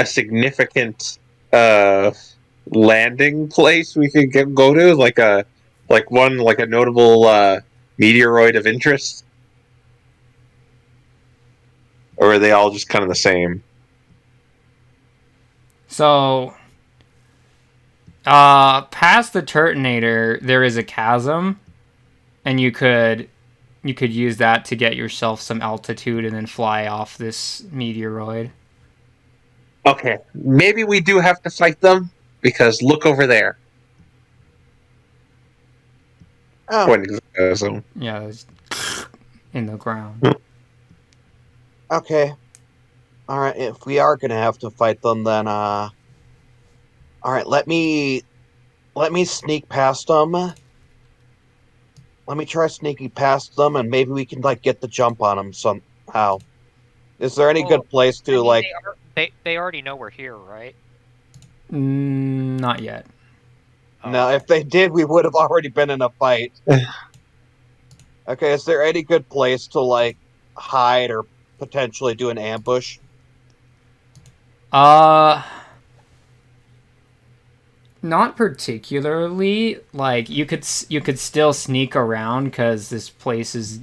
significant landing place we could go to, like a notable meteoroid of interest? or are they all just kind of the same? So, past the Turtonator, there is a chasm, and you could use that to get yourself some altitude and then fly off this meteoroid. Okay, maybe we do have to fight them, because look over there. Oh, Pointing to the chasm. Yeah, it's in the ground. okay. All right, if we are gonna have to fight them, then all right, let me sneak past them. Let me try sneaking past them, and maybe we can like get the jump on them somehow. Is there any Well, good place I to mean, like? they already know we're here, right? Not yet. Oh, No, okay. if they did, we would have already been in a fight. Okay, is there any good place to like hide or potentially do an ambush? Uh, not particularly. Like you could still sneak around because this place is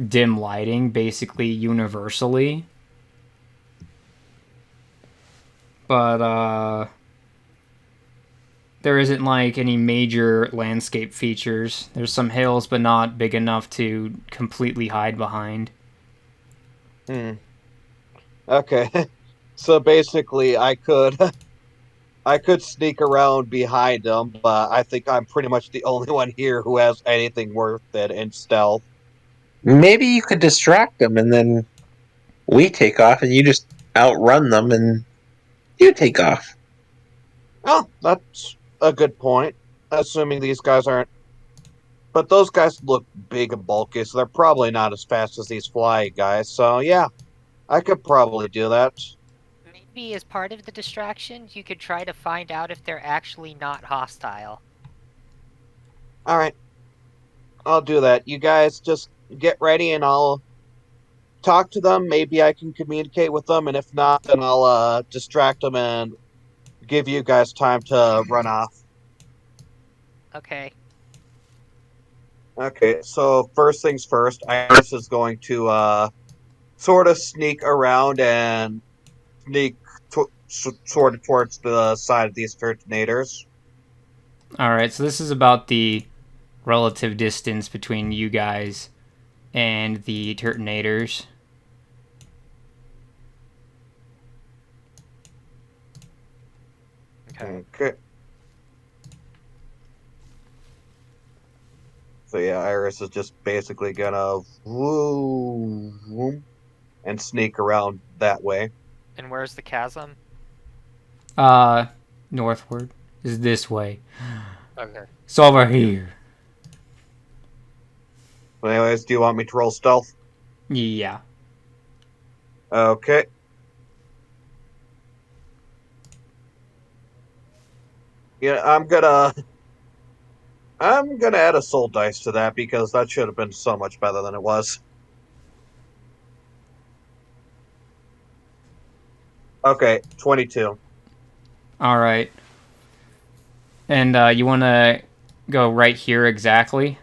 dim lighting basically universally. But there isn't like any major landscape features. There's some hills, but not big enough to completely hide behind. Hmm. Okay. So basically, I could sneak around behind them, but I think I'm pretty much the only one here who has anything worth it in stealth. Maybe you could distract them, and then we take off, and you just outrun them, and you take off. Oh, that's a good point. Assuming these guys aren't, but those guys look big and bulky, so they're probably not as fast as these flying guys. So yeah, I could probably do that. Maybe as part of the distraction, you could try to find out if they're actually not hostile. All right, I'll do that. You guys just get ready, and I'll talk to them. Maybe I can communicate with them, and if not, then I'll distract them and give you guys time to run off. Okay. Okay, so first things first, Iris is going to sort of sneak around and sneak sort of towards the side of these Turtonators. All right, so this is about the relative distance between you guys and the Turtonators. Okay. Okay. So yeah, Iris is just basically gonna woo and sneak around that way. And where's the chasm? Northward is this way. Okay. It's over here. But anyways, do you want me to roll stealth? Yeah. Okay. Yeah, I'm gonna add a soul dice to that because that should have been so much better than it was. Okay, 22. All right. And you want to go right here exactly?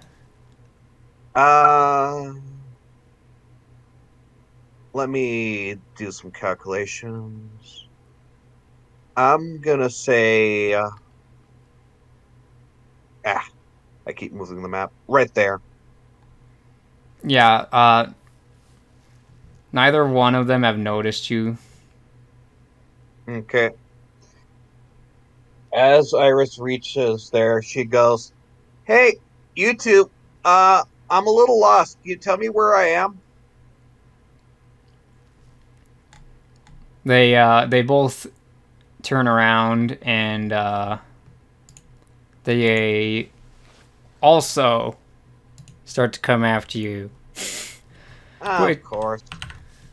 Uh, Let me do some calculations. I'm gonna say, I keep moving the map. Right there. Yeah. Neither one of them have noticed you. Okay. As Iris reaches there, she goes, "Hey, you two. I'm a little lost. Can you tell me where I am?" They both turn around and they also start to come after you, Of which, course.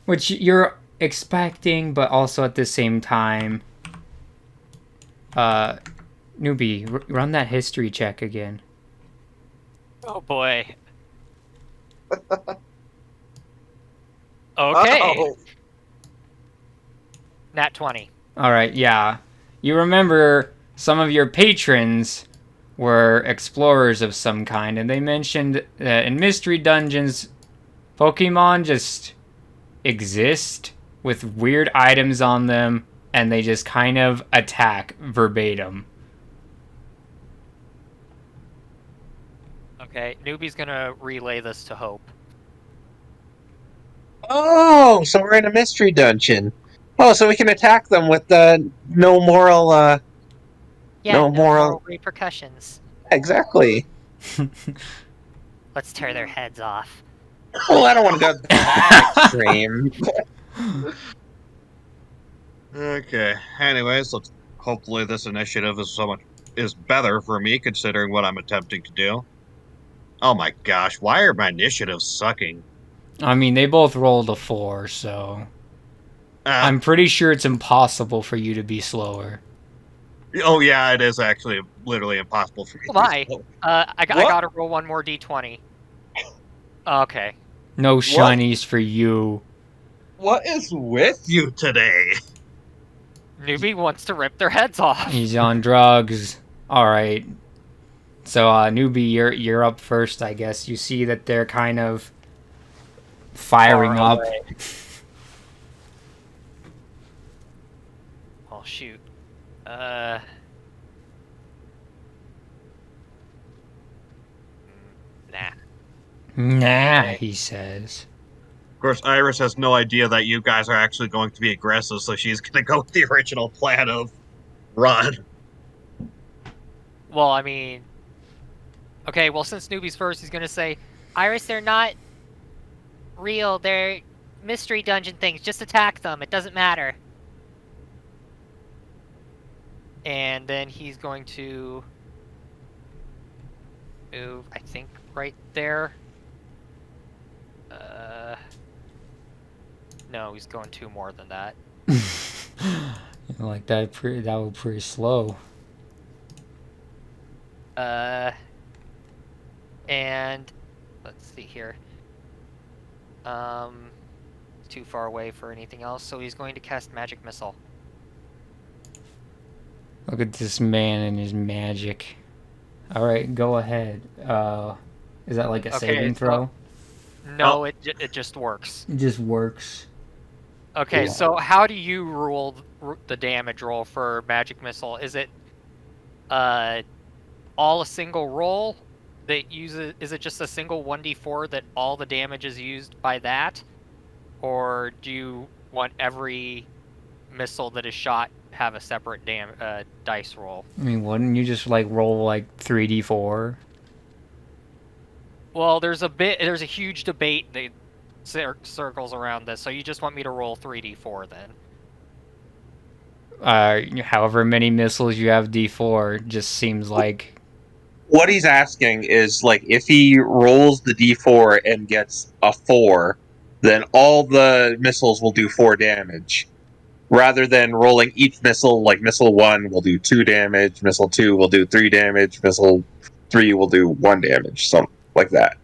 which you're expecting, but also at the same time. Newbie, run that history check again. Oh boy. Okay. Oh, Nat 20. All right, yeah. You remember some of your patrons were explorers of some kind, and they mentioned that in mystery dungeons, Pokemon just exist with weird items on them, and they just kind of attack verbatim. Okay, Newbie's gonna relay this to Hope. Oh, so we're in a mystery dungeon. Oh, so we can attack them with the no moral. Yeah, No moral- repercussions. Exactly. Let's tear their heads off. Well, I don't want to go that extreme. Okay. Anyways, let's hopefully this initiative is better for me considering what I'm attempting to do. Oh my gosh, why are my initiatives sucking? I mean, they both rolled a 4, so Ah, I'm pretty sure it's impossible for you to be slower. oh yeah, it is actually literally impossible for me Oh to my. be slow. I What? gotta roll one more d20. Okay. No shinies for you. What is with you today? Newbie wants to rip their heads off. He's on drugs. All right. So, Newbie, you're up first, I guess. You see that they're kind of firing Far up. away. Oh shoot. Nah. Nah, Okay. he says. Of course, Iris has no idea that you guys are actually going to be aggressive, so she's gonna go with the original plan of run. Well, I mean, okay. Well, since Newbie's first, he's gonna say, "Iris, they're not real. They're mystery dungeon things. Just attack them. It doesn't matter." And then he's going to move, I think, right there. No, he's going 2 more than that. Like that, that was pretty slow. And let's see here. Too far away for anything else, so he's going to cast Magic Missile. Look at this man and his magic. All right, go ahead. Is that like a Okay, saving throw? No, Oh. it just works. It just works. Okay, Yeah. so how do you rule the damage roll for Magic Missile? Is it all a single roll that uses? Is it just a single 1d4 that all the damage is used by that, or do you want every missile that is shot have a separate dice roll? I mean, wouldn't you just like roll like 3d4? Well, there's a huge debate that circles around this. So you just want me to roll 3d4 then? However many missiles you have d4 just seems like. What he's asking is, like, if he rolls the d4 and gets a 4, then all the missiles will do 4 damage. Rather than rolling each missile, like missile 1 will do 2 damage, missile 2 will do 3 damage, missile 3 will do 1 damage, something like that.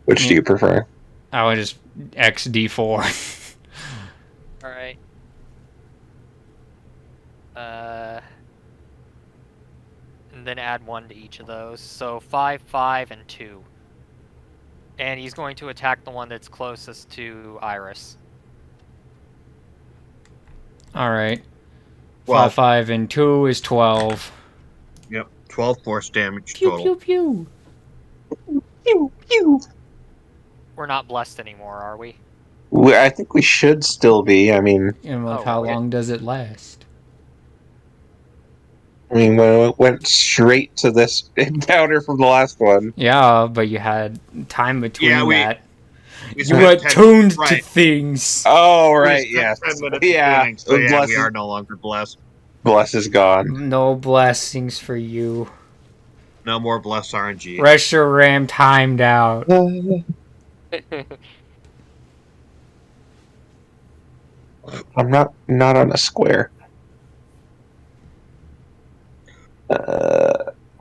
Which do you prefer? I would just x d4. All right. And then add 1 to each of those. So 5, 5, and 2. And he's going to attack the one that's closest to Iris. All right. Well- 5, 5, and 2 is 12. Yep, 12 force damage Pew total. pew pew. Pew, pew. We're not blessed anymore, are we? I think we should still be. I mean, And like, Oh, how okay. long does it last? when it went straight to this encounter from the last one. Yeah, but you had time between Yeah, that. We You spent 10 attuned to right. things. Oh, We right, spent yes. 10 minutes Yeah, beginning, so yeah, bless, we are no longer blessed. bless is gone. No blessings for you. No more blessed RNG. Reshiram timed out. I'm not on a square.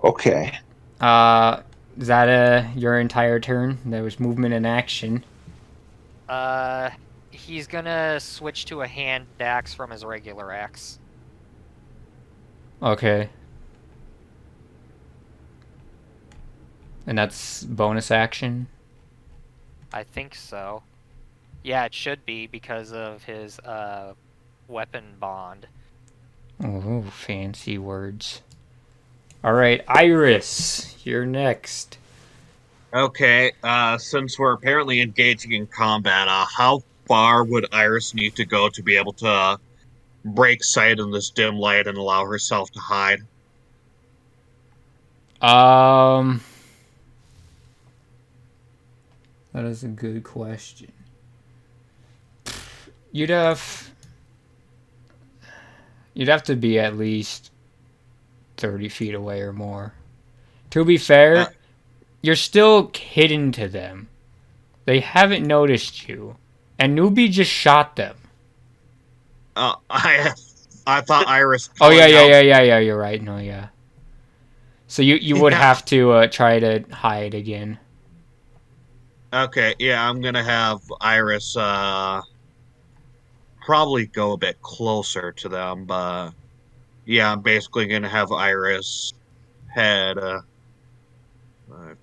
Okay. Is that your entire turn? There was movement and action. He's gonna switch to a hand axe from his regular axe. Okay. And that's bonus action? I think so. Yeah, it should be because of his weapon bond. Oh, fancy words. All right, Iris, you're next. Okay, since we're apparently engaging in combat, how far would Iris need to go to be able to break sight in this dim light and allow herself to hide? Um, that is a good question. You'd have you'd have to be at least 30 feet away or more. To be Uh, fair, you're still hidden to them. They haven't noticed you. And Newbie just shot them. I thought Iris Oh calling out. yeah, you're right. No, yeah. So you would Yeah. have to try to hide again. Okay, yeah, I'm gonna have Iris probably go a bit closer to them, but yeah, I'm basically gonna have Iris head 5, 10,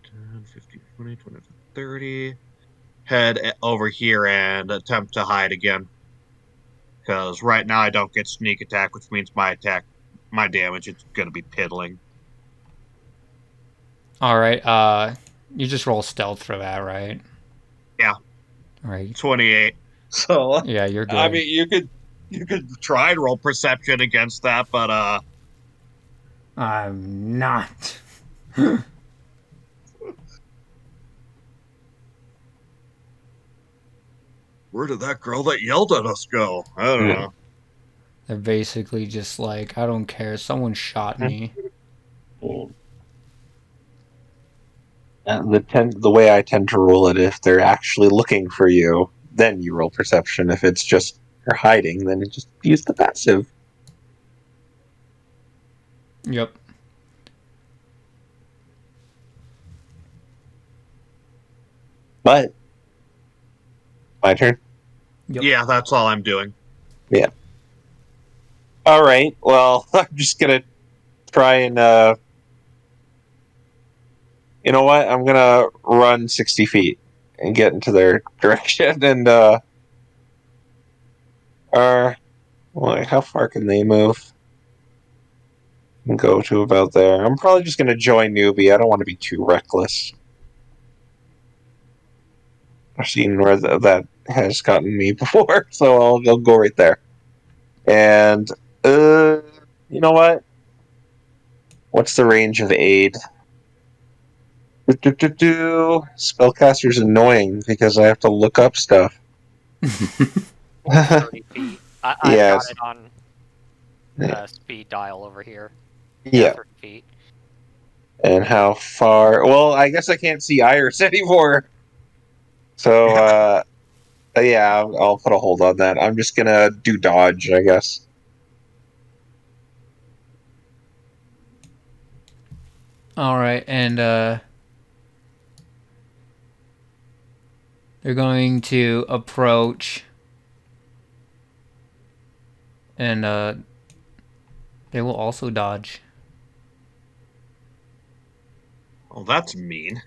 15, 20, 25, 30, head over here and attempt to hide again. Because right now I don't get sneak attack, which means my damage is gonna be piddling. Alright, you just roll stealth for that, right? Yeah, Alright. 28. So Yeah, you're I good. mean, you could try and roll perception against that, but I'm not. where did that girl that yelled at us go? I don't Hmm. know. They're basically just like, I don't care. Someone shot me. The way I tend to rule it, if they're actually looking for you, then you roll perception. If it's just you're hiding, then just use the passive. Yep. But my turn. Yep. Yeah, that's all I'm doing. Yeah. All right. Well, I'm just gonna try and. You know what? I'm gonna run 60 feet and get into their direction, and well, how far can they move? And go to about there. I'm probably just gonna join newbie. I don't want to be too reckless. I've seen where that has gotten me before, so I'll go right there. And you know what? What's the range of aid? Spellcaster's annoying because I have to look up stuff. 30 feet. I've got Yes. it on speed dial over here. Yeah. 30 feet. And how far? Well, I guess I can't see Iris anymore. So, yeah, I'll put a hold on that. I'm just gonna do dodge, I guess. Alright, and they're going to approach. And they will also dodge. Oh, that's mean.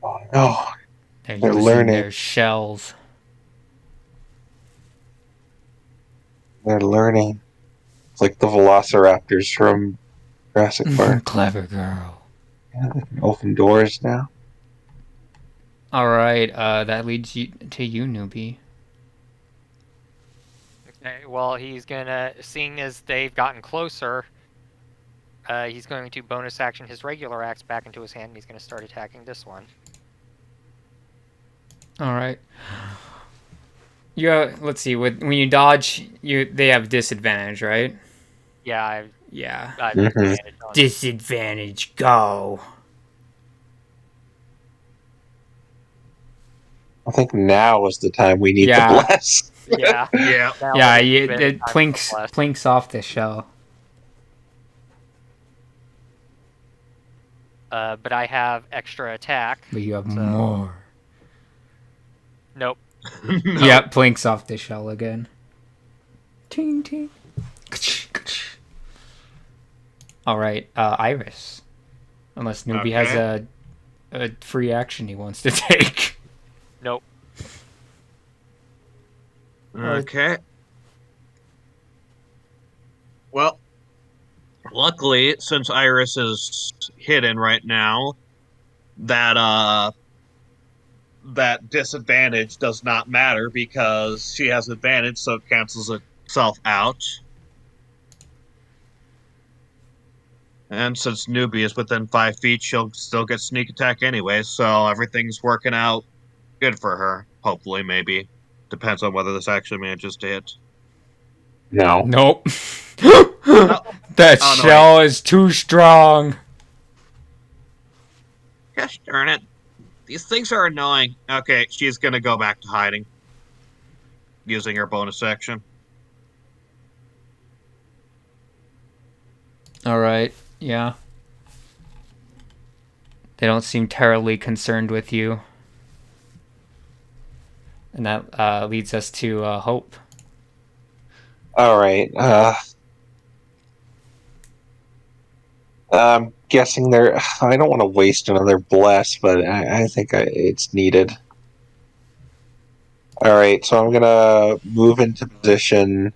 Oh no, They're they're using learning. their shells. They're learning. It's like the Velociraptors from Jurassic Park. Clever girl. Yeah, they can open doors now. Alright, that leads you to you, newbie. Okay, well, he's gonna, seeing as they've gotten closer, he's going to bonus action his regular axe back into his hand, and he's gonna start attacking this one. Alright. Yeah, let's see. When you dodge, they have disadvantage, right? Yeah, Yeah. I've Mhm. advantage on Disadvantage, go. I think now is the time we need Yeah. to bless. Yeah. Yeah. Now Yeah, would be it the time for bless. plinks off the shell. But I have extra attack. But you have So- more. Nope. No. Yep, plinks off the shell again. Ting ting. Alright, Iris. Unless newbie has Okay. a free action he wants to take. Nope. Okay. Well, luckily, since Iris is hidden right now, that disadvantage does not matter because she has advantage, so it cancels itself out. And since newbie is within 5 feet, she'll still get sneak attack anyway, so everything's working out good for her. Hopefully, maybe. Depends on whether this actually manages to hit. No. Nope. Oh, That oh, no, shell is too strong. gosh darn it. These things are annoying. Okay, she's gonna go back to hiding. Using her bonus action. Alright, yeah. They don't seem terribly concerned with you. And that leads us to Hope. All right. I'm guessing there. I don't want to waste another bless, but I think it's needed. All right, so I'm gonna move into position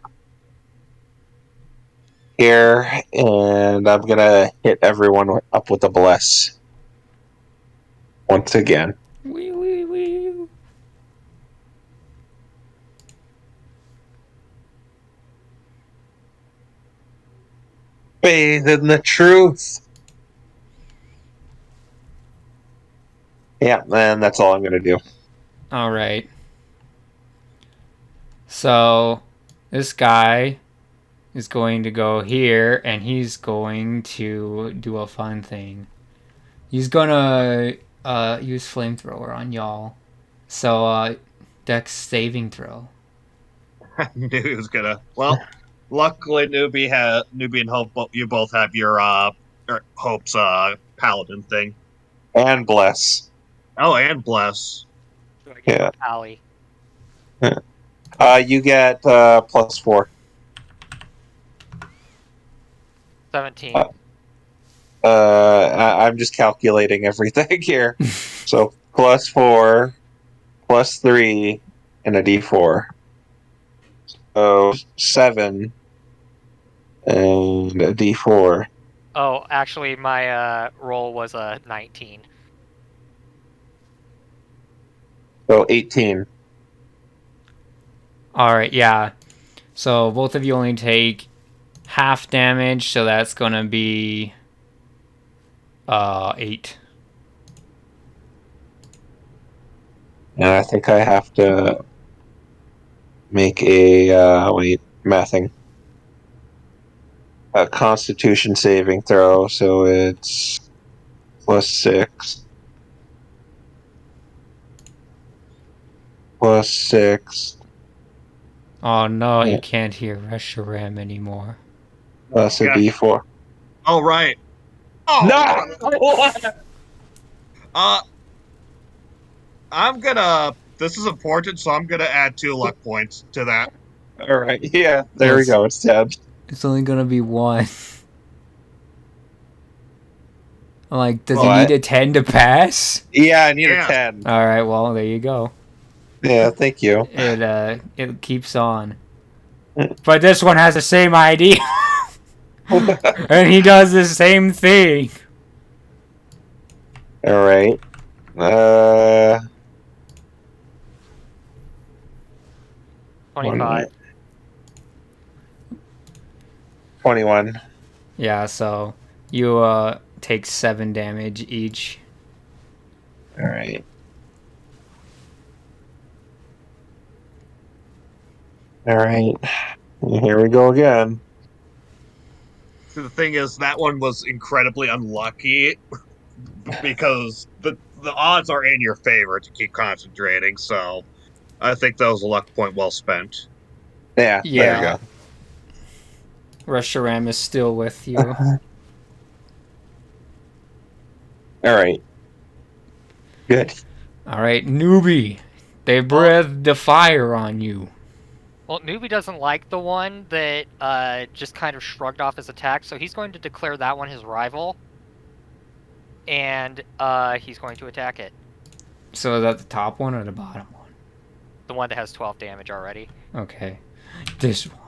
here, and I'm gonna hit everyone up with a bless once again. Wee, wee, wee. Bathe in the truth. Yeah, and that's all I'm gonna do. Alright. So, this guy is going to go here, and he's going to do a fun thing. He's gonna use flamethrower on y'all. So, Dex saving throw. I knew he was gonna. Well, luckily, newbie and Hope. You both have your Hope's paladin thing. And bless. Oh, and bless. Do I get Yeah. Pally? You get +4. 17. I'm just calculating everything here. So +4, +3, and a D4. So 7 and a D4. Oh, actually, my roll was a 19. So 18. Alright, yeah. So, both of you only take half damage, so that's gonna be 8. And I think I have to make a mathing. A Constitution saving throw, so it's +6. +6. Oh no, Yeah. you can't hear Reshiram anymore. Plus a Gosh. D4. Oh, right. Oh, No! I'm gonna. This is important, so I'm gonna add 2 luck points to that. Alright, yeah, there we go. It's 10. It's only gonna be 1. I'm like, does What? he need a 10 to pass? Yeah, I need Yeah. a 10. Alright, well, there you go. Yeah, thank you. It keeps on. But this one has the same ID. And he does the same thing. Alright. 25. 21. Yeah, so you take 7 damage each. Alright. Alright. Here we go again. So the thing is, that one was incredibly unlucky because the odds are in your favor to keep concentrating. So I think that was a luck point well spent. Yeah, there Yeah. we go. Reshiram is still with you. Alright. Good. Alright, newbie. They breathed the fire on you. Well, Newbie doesn't like the one that just kind of shrugged off his attack, so he's going to declare that one his rival. And he's going to attack it. So is that the top one or the bottom one? The one that has 12 damage already. Okay. This one.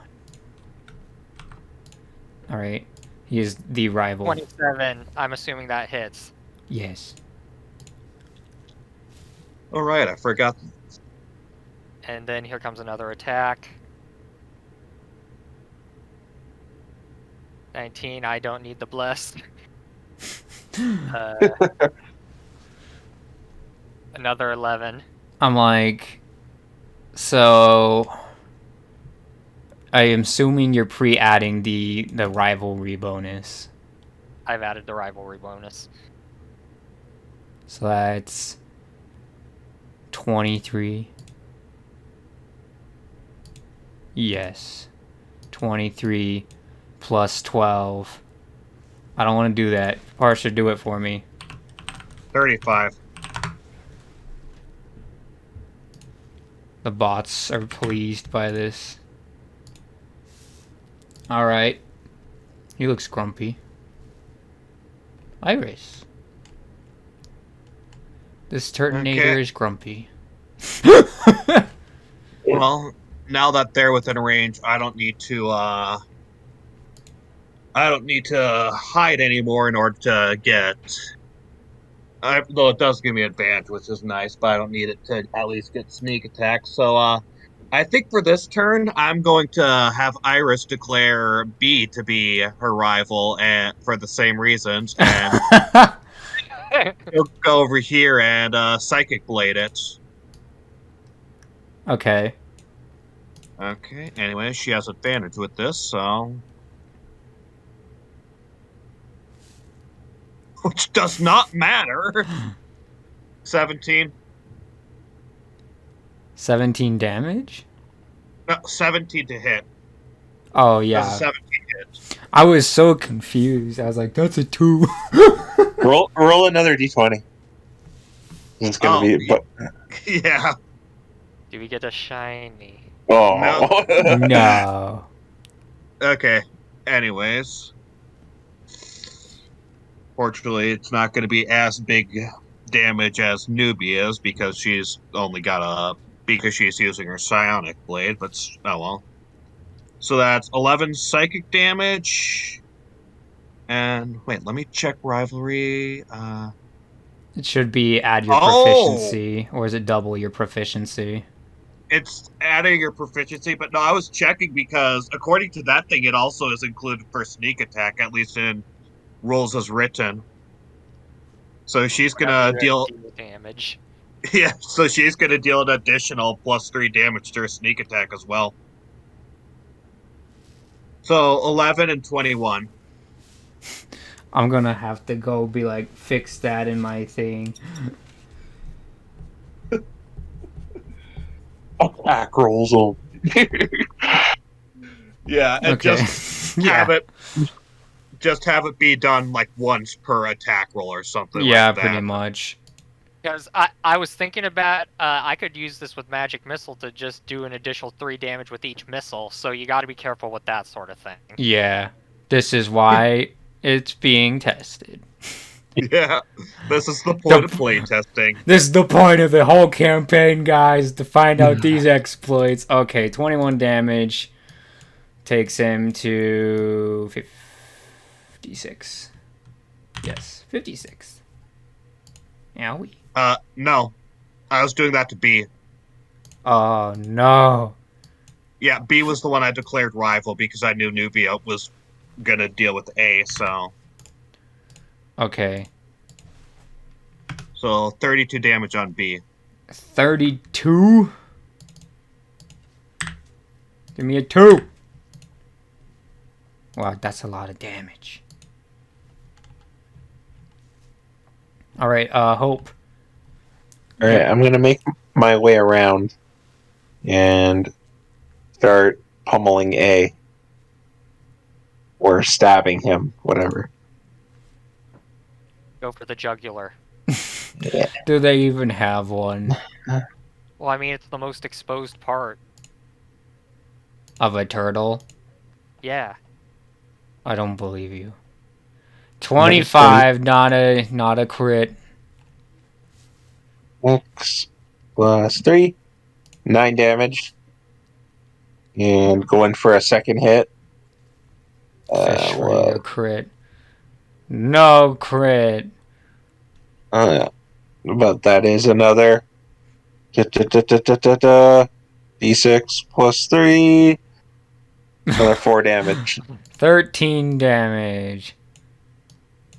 Alright. He is the rival. 27. I'm assuming that hits. Yes. All right, I forgot. And then here comes another attack. 19. I don't need the bless. Another 11. I'm like, so I am assuming you're pre-adding the rivalry bonus. I've added the rivalry bonus. So that's 23. Yes. 23 plus 12. I don't want to do that. Par should do it for me. 35. The bots are pleased by this. Alright. He looks grumpy. Iris. This Turtonator is grumpy. Well, now that they're within range, I don't need to hide anymore in order to get. Though it does give me advantage, which is nice, but I don't need it to at least get sneak attack. So I think for this turn, I'm going to have Iris declare B to be her rival, and for the same reasons, and he'll go over here and Psychic Blade it. Okay. Okay. Anyway, she has advantage with this, so. Which does not matter. 17. 17 damage? No, 17 to hit. Oh, That's a yeah. 17 hit. I was so confused. I was like, that's a 2. Roll another d20. It's gonna be. But, Yeah. Do we get a shiny? oh. No. Okay. Anyways. Fortunately, it's not going to be as big damage as Newbie is because she's only got because she's using her psionic blade, but oh well. So that's 11 psychic damage. And wait, let me check rivalry. It should be add your proficiency, or is it double your proficiency? It's adding your proficiency, but no, I was checking because according to that thing, it also is included for sneak attack, at least in rules as written. So she's gonna deal damage. Yeah, so she's gonna deal an additional +3 damage to her sneak attack as well. So 11 and 21. I'm gonna have to go be like, fix that in my thing. Attack rolls on. Yeah, and Okay. just have it be done like once per attack roll or something Yeah, like that. pretty much. Because I was thinking about I could use this with magic missile to just do an additional 3 damage with each missile. So you got to be careful with that sort of thing. Yeah. This is why it's being tested. Yeah, this is the point of playtesting. This is the point of the whole campaign, guys, to find out these exploits. Okay, 21 damage takes him to 56. Yes, 56. Owie. No, I was doing that to B. Oh, no. Yeah, B was the one I declared rival because I knew Nubia was gonna deal with A, so. Okay. So 32 damage on B. 32? Give me a 2. Wow, that's a lot of damage. Alright, Hope. Alright, I'm gonna make my way around and start pummeling A. Or stabbing him, whatever. Go for the jugular. Yeah. Do they even have one? Well, I mean, it's the most exposed part. Of a turtle? Yeah. I don't believe you. 25, not a crit. X plus 3. 9 damage. And going for a second hit. Fish ready to crit. No crit. But that is another D6 plus 3. Another 4 damage. 13 damage.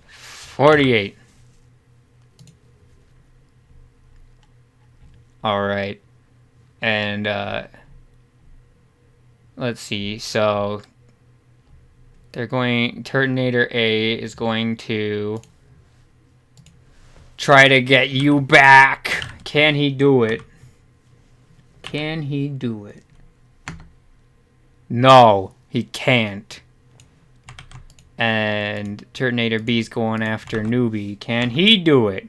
48. Alright. And, let's see. So, Turtonator A is going to try to get you back. Can he do it? Can he do it? No, he can't. And Turtonator B's going after Newbie. Can he do it?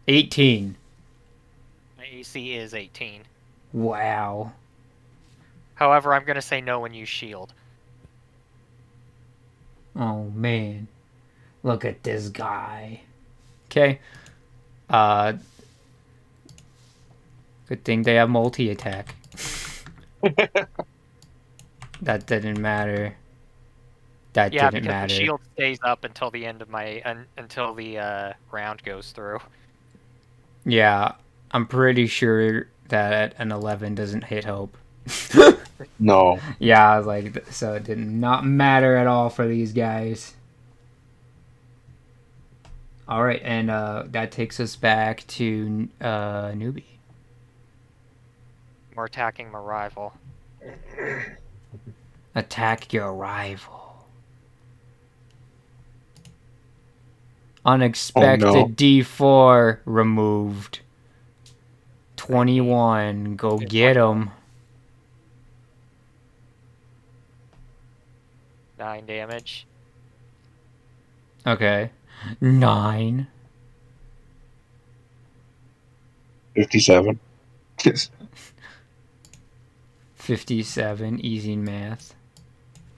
18. My AC is 18. Wow. However, I'm going to say no and use shield. Oh, man. Look at this guy. Okay. Good thing they have multi-attack. That didn't matter. That Yeah, didn't because matter. the shield stays up until the end of my until the round goes through. Yeah, I'm pretty sure that an 11 doesn't hit Hope. No. Yeah, I was like, so it did not matter at all for these guys. All right, and that takes us back to Newbie. We're attacking my rival. Attack your rival. Unexpected Oh, no. D4 removed. 21. Go get him. 9 damage. Okay. 9. 57. 57. Easy math.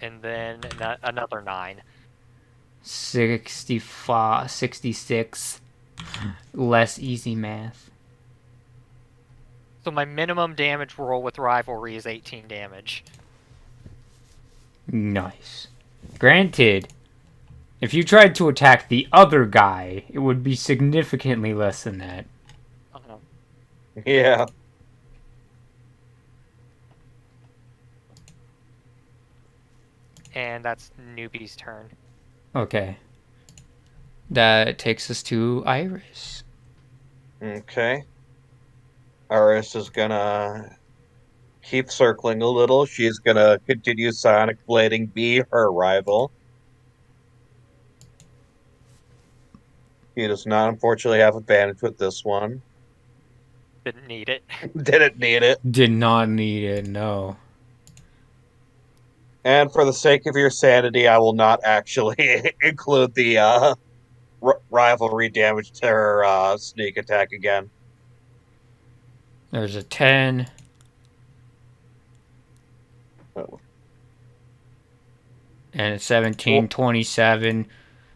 And then another 9. 65. 66. Less easy math. So my minimum damage roll with rivalry is 18 damage. Nice. Granted, if you tried to attack the other guy, it would be significantly less than that. Yeah. And that's Newbie's turn. Okay. That takes us to Iris. Okay. Iris is gonna keep circling a little. She's gonna continue Sonic Blading B, her rival. He does not, unfortunately, have advantage with this one. Didn't need it. Didn't need it. Did not need it, no. And for the sake of your sanity, I will not actually include the rivalry damage to her sneak attack again. There's a 10. Oh. And a 17, 27.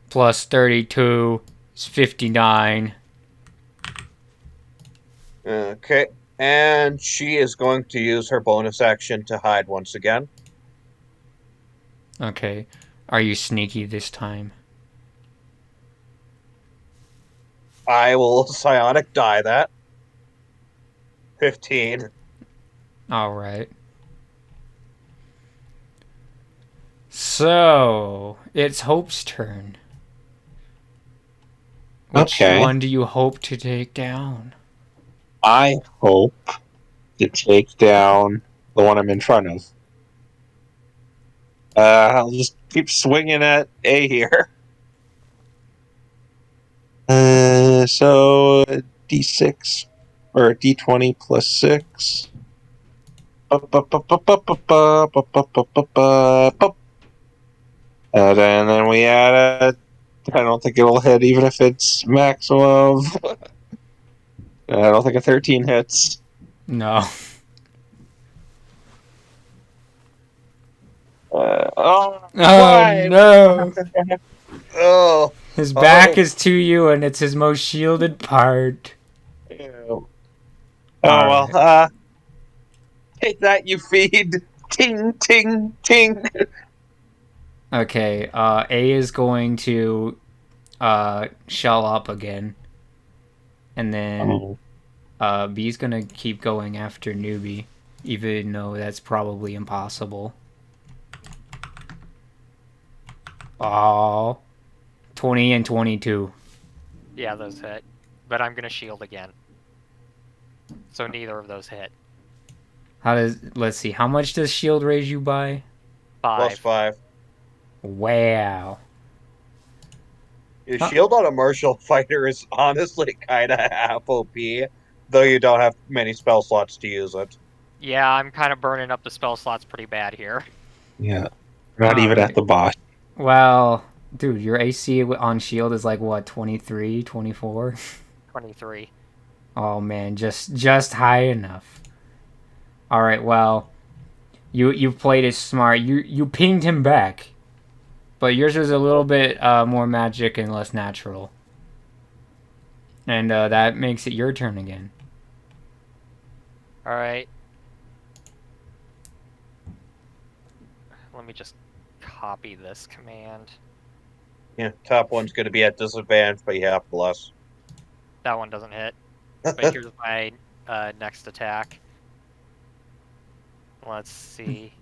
Plus 32 is 59. Okay. And she is going to use her bonus action to hide once again. Okay. Are you sneaky this time? I will psionic die that. 15. Alright. So, it's Hope's turn. Which one do you hope to take down? I hope to take down the one I'm in front of. I'll just keep swinging at A here. So D6 or D20 plus 6. And then we add a. I don't think it'll hit even if it's maximum of. I don't think a 13 hits. No. Oh God. No! Oh! His back is to you, and it's his most shielded part. Oh well. Take that, you feed. Ting, ting, ting. Okay, A is going to shell up again. And then B's gonna keep going after Newbie, even though that's probably impossible. Oh, 20 and 22. Yeah, those hit. But I'm gonna shield again. So neither of those hit. Let's see, how much does shield raise you by? 5. +5. Wow. Your Huh. shield on a martial fighter is honestly kind of half OP, though you don't have many spell slots to use it. Yeah, I'm kind of burning up the spell slots pretty bad here. Yeah. Not even Alright. at the boss. Well, dude, your AC on shield is like what, 23, 24? 23. Oh man, just high enough. All right, well, you played it smart. You pinged him back, but yours was a little bit more magic and less natural, and that makes it your turn again. Alright. Let me just copy this command. Yeah, top one's going to be at disadvantage, but you have plus. That one doesn't hit. But here's my next attack. Let's see.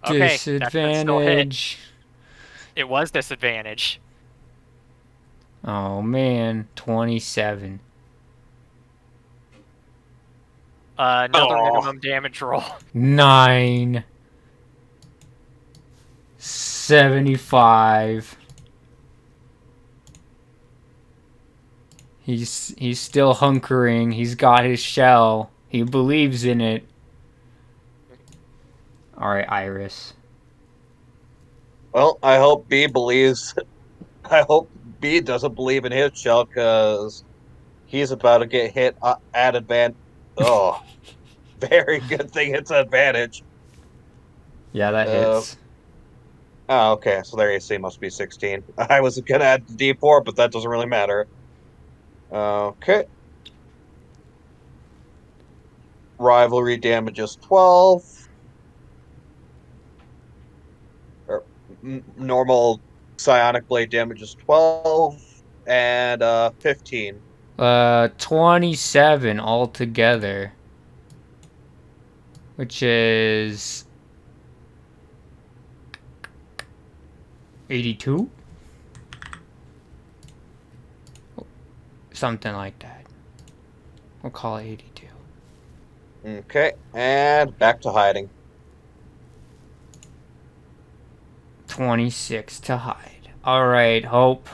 Okay, that should still hit. Disadvantage. It was disadvantage. Oh man, 27. Another Aw. minimum damage roll. 9. 75. He's still hunkering. He's got his shell. He believes in it. All right, Iris. Well, I hope B believes. I hope B doesn't believe in his shell because he's about to get hit at advantage. Oh, very good thing it's advantage. Yeah, that hits. Oh, okay. So their AC must be 16. I was gonna add D4, but that doesn't really matter. Okay. Rivalry damage is 12. Normal psionic blade damage is 12 and 15. 27 altogether, which is 82, something like that. We'll call it 82. Okay, and back to hiding. 26 to hide. All right, Hope.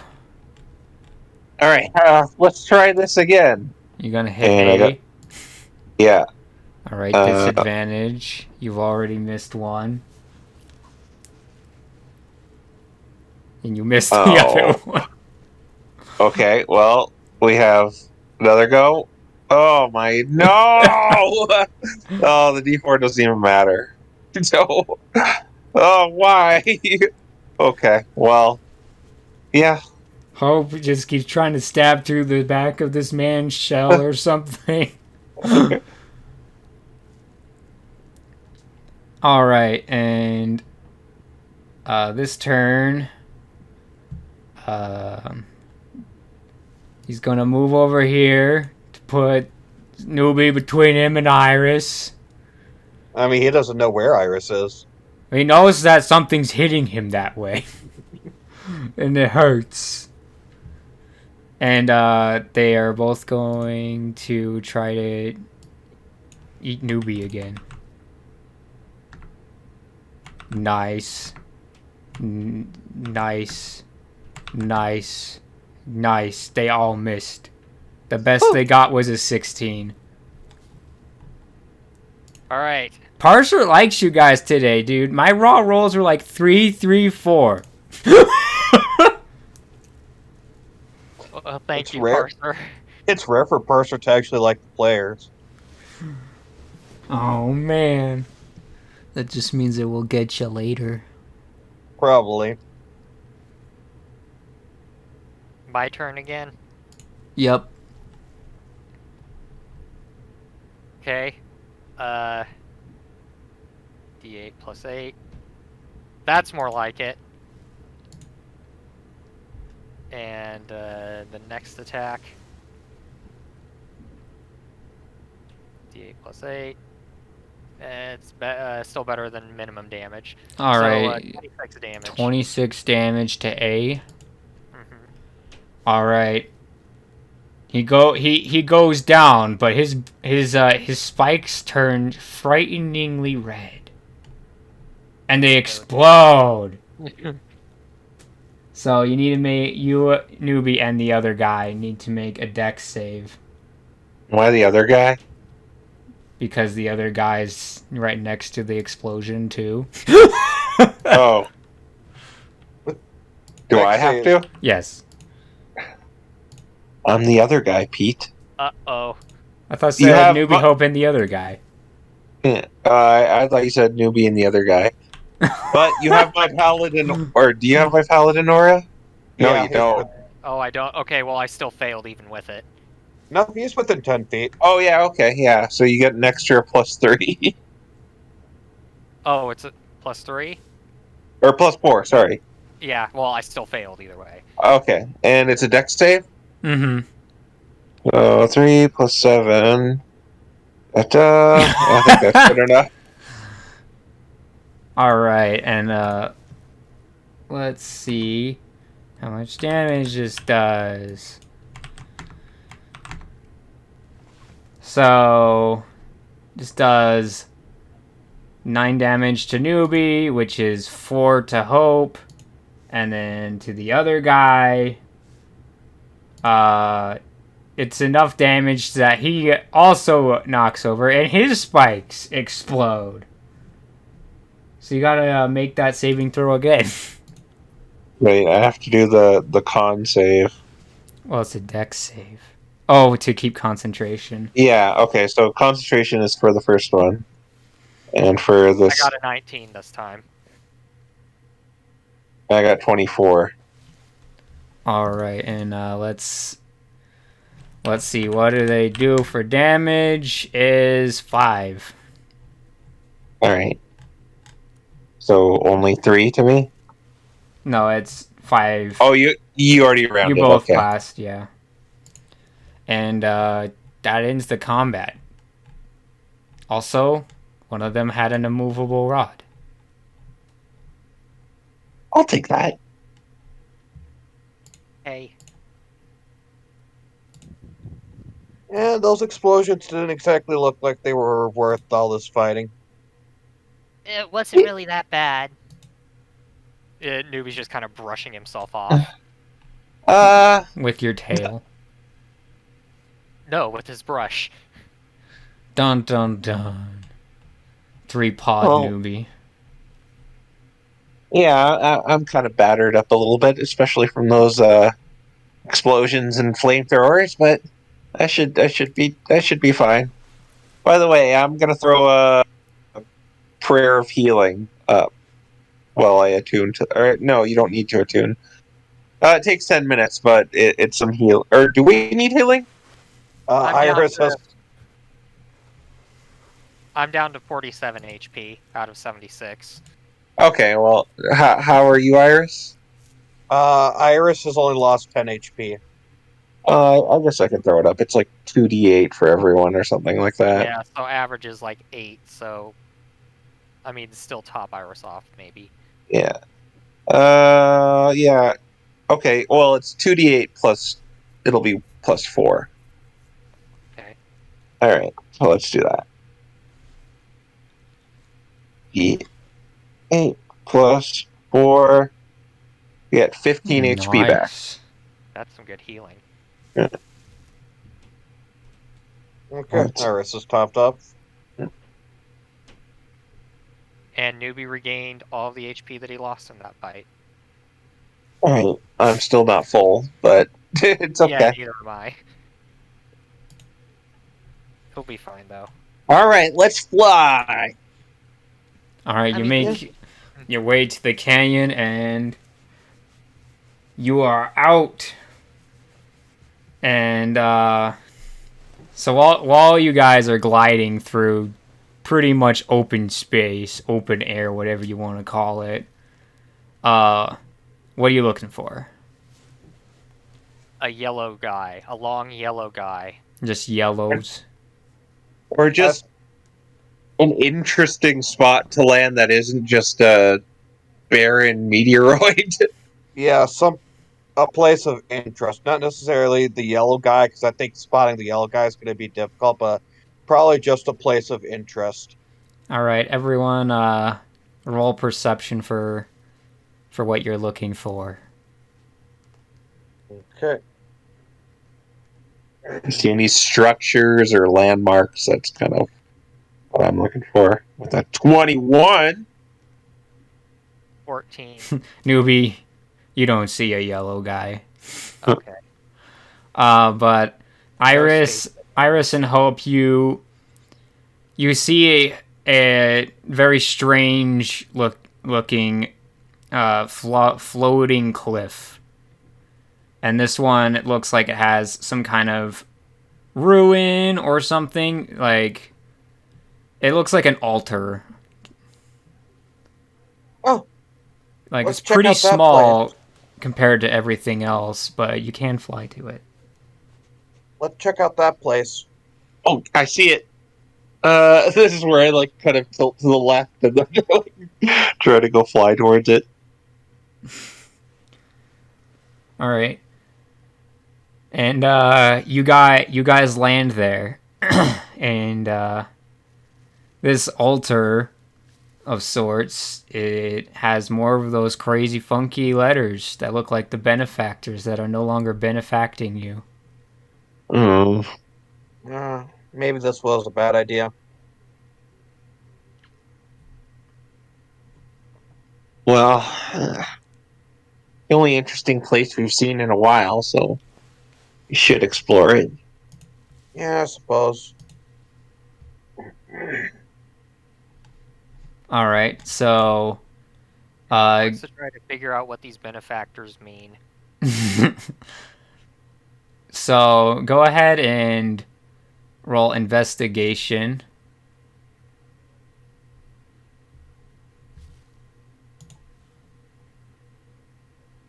All right, let's try this again. You gonna hit And A? I got- Yeah. All right, disadvantage. You've already missed one. And you missed the other one. Okay, well, we have another go. Oh my no! Oh, the D4 doesn't even matter. No. Oh, why? Okay, well, yeah. Hope just keeps trying to stab through the back of this man's shell or something. All right, and this turn, he's gonna move over here to put Newbie between him and Iris. I mean, he doesn't know where Iris is. He knows that something's hitting him that way, and it hurts. And they are both going to try to eat Newbie again. Nice. Nice. Nice. Nice. They all missed. The best they got was a 16. Alright. Parser likes you guys today, dude. My raw rolls were like 3, 3, 4. Well, thank It's you, rare. Parser. It's rare for Purser to actually like the players. Oh, man. That just means it will get you later. Probably. My turn again. Yep. Okay. D8 plus 8. That's more like it. And the next attack. D8 plus 8. It's still better than minimum damage. All so, right. 26 damage. 26 damage to A. Mm-hmm. All right. He goes down, but his spikes turn frighteningly red, and they explode. So you need to make newbie and the other guy need to make a dex save Why the other guy? because the other guy's right next to the explosion too. Oh. Do I Dex have save. to? Yes. I'm the other guy, Pete. Uh-oh. I thought You said have newbie mu- hope and the other guy. I thought you said newbie and the other guy. But you have my paladin, or do you have my paladin aura? No, Yeah, you don't. Oh, I don't. Okay, well, I still failed even with it. No, he's within 10 feet. Oh yeah, okay, yeah. So you get an extra +3 Oh, it's a +3? or +4. Sorry. Yeah, well, I still failed either way. Okay, and it's a dex save. Mm-hmm. So 3 + 7. I think that's good enough. All right, and let's see how much damage this does. So this does 9 damage to newbie, which is 4 to Hope, and then to the other guy, it's enough damage that he also knocks over, and his spikes explode. So you gotta make that saving throw again. Wait, I have to do the con save. Well, it's a dex save. Oh, to keep concentration. Yeah, okay, so concentration is for the first one. And for I this, got a 19 this time. I got 24. All right, and let's see. What do they do for damage? Is 5. Alright. So only 3 to me? No, it's 5. Oh, you already rounded. You both okay. passed, yeah. And that ends the combat. Also, one of them had an immovable rod. I'll take that. Hey. Yeah, those explosions didn't exactly look like they were worth all this fighting. It wasn't really that bad. Newbie's just kind of brushing himself off. With your tail. No, with his brush. Dun dun dun. 3-pod Oh. newbie. Yeah, I'm kind of battered up a little bit, especially from those explosions and flamethrowers, but I should be fine. By the way, I'm gonna throw a prayer of healing up while I attune to. Or no, you don't need to attune. It takes 10 minutes, but it's some heal. Or do we need healing? Iris has. I'm down to 47 HP out of 76. Okay, well, how are you, Iris? Iris has only lost 10 HP. I guess I can throw it up. It's like 2d8 for everyone or something like that. Yeah, so average is like 8, so... I mean, still top Iris off, maybe. Yeah. Yeah. Okay, well, it's 2d8 plus... It'll be plus 4. Okay. Alright, so let's do that. 8 plus 4... We get 15 HP back. That's some good healing. Yeah. Okay, Iris is topped up. And Newbie regained all of the HP that he lost in that fight. Alright, I'm still not full, but it's okay. Yeah, neither am I. He'll be fine, though. Alright, let's fly! Alright, you make your way to the canyon and you are out. And so while you guys are gliding through pretty much open space, open air, whatever you want to call it. What are you looking for? A yellow guy, a long yellow guy. Just yellows. Or just an interesting spot to land that isn't just a barren meteoroid. Yeah, a place of interest, not necessarily the yellow guy, because I think spotting the yellow guy is going to be difficult, but probably just a place of interest. All right, everyone, roll perception for what you're looking for. Okay. See any structures or landmarks? That's kind of what I'm looking for. With that 21. 14. Newbie, you don't see a yellow guy. Okay. But Iris, space. Iris and Hope, you see a very strange looking floating cliff, and this one, it looks like it has some kind of ruin or something. Like, it looks like an altar. Oh, Like, let's it's check pretty out that small place. compared to everything else, but you can fly to it. Let's check out that place. Oh, I see it. This is where I like kind of tilt to the left and then try to go fly towards it. All right. And you guys land there, and this altar of sorts, it has more of those crazy funky letters that look like the benefactors that are no longer benefacting you. Oh. Maybe this was a bad idea. Well, the only interesting place we've seen in a while, so we should explore it. Yeah, I suppose. All right, so Let's try to figure out what these benefactors mean. so go ahead and roll investigation.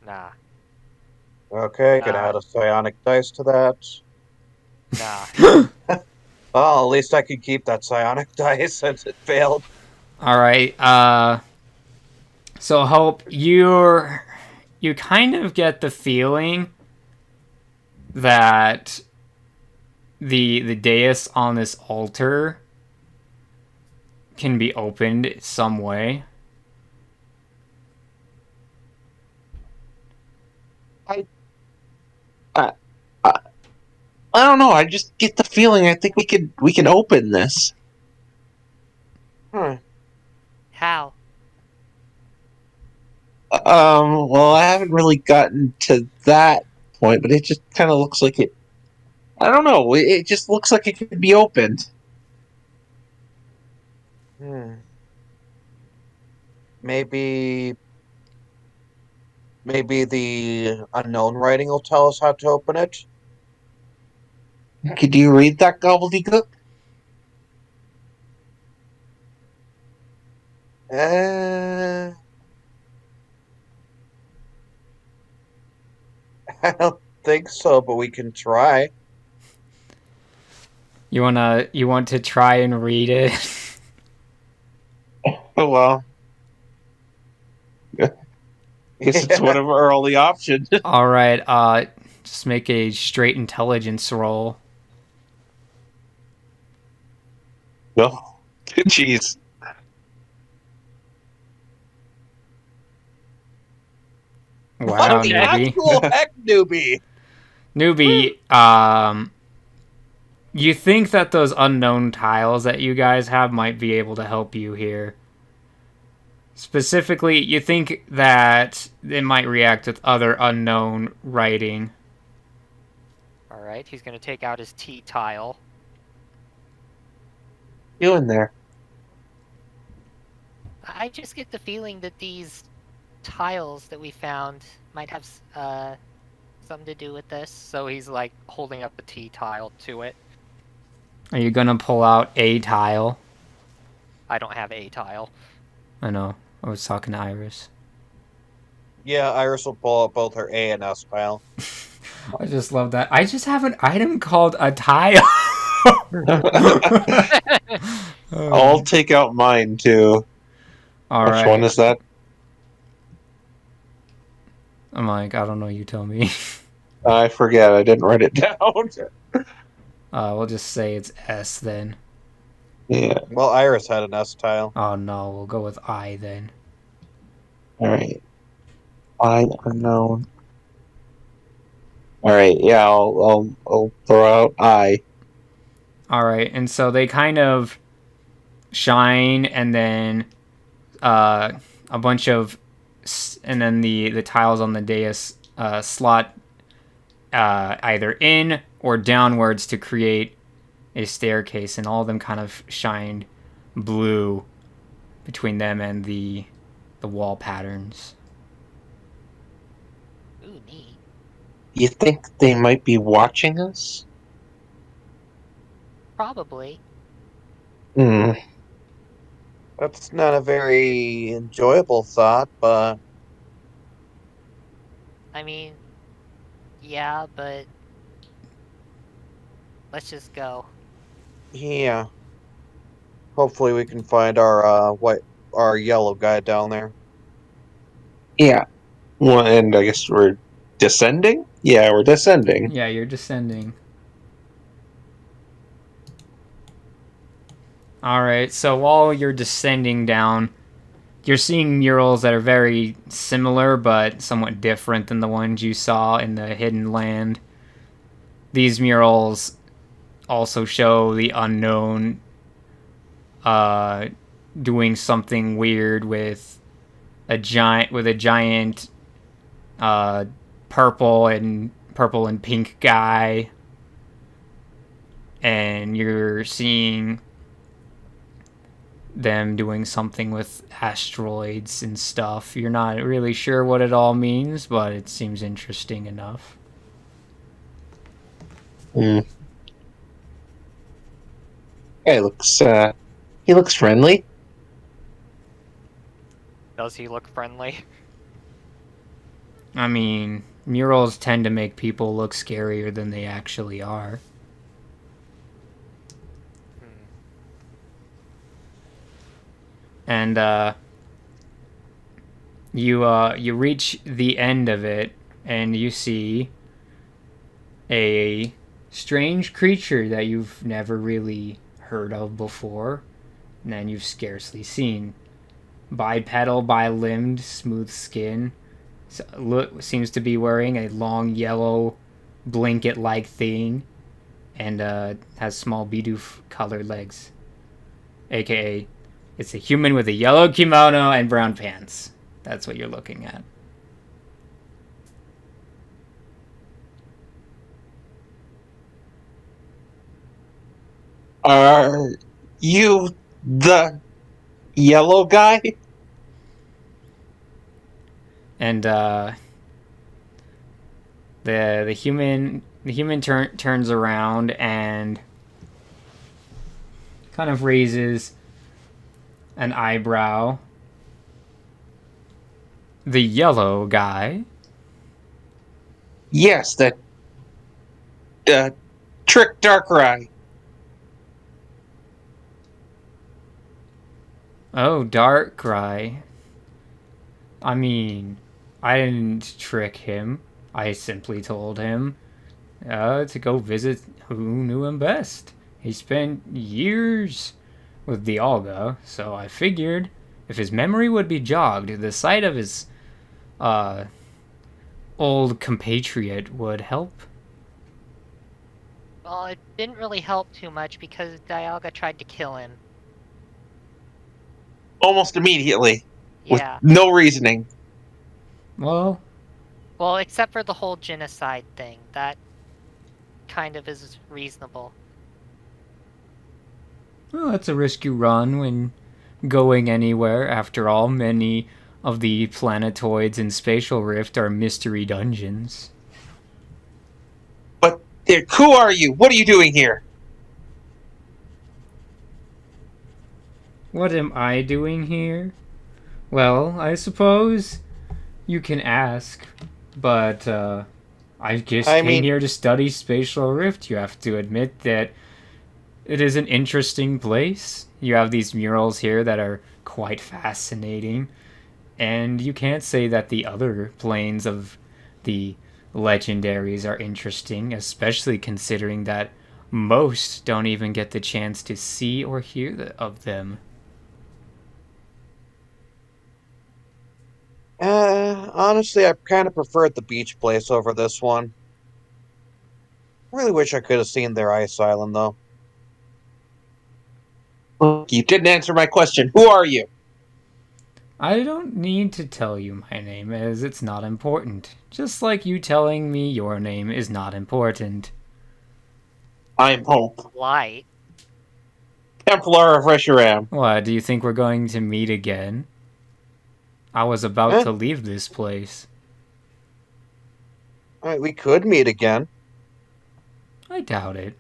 Nah. Okay, gonna add a psionic dice to that. Nah. Well, at least I could keep that psionic dice since it failed. All right. So Hope, you kind of get the feeling that the dais on this altar can be opened some way. I don't know. I just get the feeling. I think we can open this. How? Well, I haven't really gotten to that point, but it just kind of looks like it. I don't know. It just looks like it could be opened. Maybe the unknown writing will tell us how to open it. Could you read that gobbledygook? I don't think so, but we can try. You want to try and read it? Oh well. Guess it's one of our only options. All right. Just make a straight intelligence roll. Well, jeez. Wow, The newbie. actual heck, newbie. Newbie, you think that those unknown tiles that you guys have might be able to help you here. Specifically, you think that it might react with other unknown writing. Alright, he's gonna take out his T tile. Doing there. I just get the feeling that these tiles that we found might have something to do with this. So he's like holding up the T tile to it. Are you gonna pull out a tile? I don't have a tile. I know. I was talking to Iris. Yeah, Iris will pull up both her A and S tile. I just love that. I just have an item called a tile. I'll take out mine too. All Which one right. is that? I'm like, I don't know. You tell me. I forget. I didn't write it down. We'll just say it's S then. Yeah. Well, Iris had an S tile. Oh no, we'll go with I then. All right. I unknown. All right. Yeah. I'll throw out I. All right, and so they kind of shine, and then a bunch of, and then the tiles on the dais slot either in or downwards to create a staircase, and all of them kind of shined blue between them and the wall patterns. Ooh, neat. You think they might be watching us? Probably. Hmm. That's not a very enjoyable thought, but I mean, yeah, but let's just go. yeah. Hopefully we can find our yellow guy down there. Yeah. Well, and I guess we're descending? Yeah, we're descending. Yeah, you're descending. All right, so while you're descending down, you're seeing murals that are very similar but somewhat different than the ones you saw in the Hidden Land. These murals also show the unknown doing something weird with a giant purple and pink guy, and you're seeing them doing something with asteroids and stuff. You're not really sure what it all means, but it seems interesting enough. Hmm. He looks friendly. Does he look friendly? I mean, murals tend to make people look scarier than they actually are. And you reach the end of it, and you see a strange creature that you've never really heard of before, and you've scarcely seen. Bipedal, bi-limbed, smooth skin. Seems to be wearing a long yellow blanket-like thing, and has small Bidoof colored legs. AKA, it's a human with a yellow kimono and brown pants. That's what you're looking at. Are you the yellow guy? And the human turns around and kind of raises an eyebrow. The yellow guy. Yes, that trick Darkrai. Oh, Darkrai. I mean, I didn't trick him. I simply told him to go visit who knew him best. He spent years with Dialga, so I figured if his memory would be jogged, the sight of his old compatriot would help. Well, it didn't really help too much because Dialga tried to kill him. Almost immediately. Yeah. With no reasoning. Well, except for the whole genocide thing. That kind of is reasonable. well, that's a risk you run when going anywhere. After all, many of the planetoids in Spacial Rift are mystery dungeons. But who are you? What are you doing here? What am I doing here? Well, I suppose you can ask, but I just I came mean, here to study Spatial Rift. You have to admit that it is an interesting place. You have these murals here that are quite fascinating, and you can't say that the other planes of the legendaries are interesting, especially considering that most don't even get the chance to see or hear of them. honestly, I kind of preferred the beach place over this one. Really wish I could have seen their ice island, though. Look, you didn't answer my question. Who are you? I don't need to tell you my name as it's not important. Just like you telling me your name is not important. I'm Hope, Light. Templar of Reshiram. What, do you think we're going to meet again? I was about Eh, to leave this place. we could meet again. I doubt it.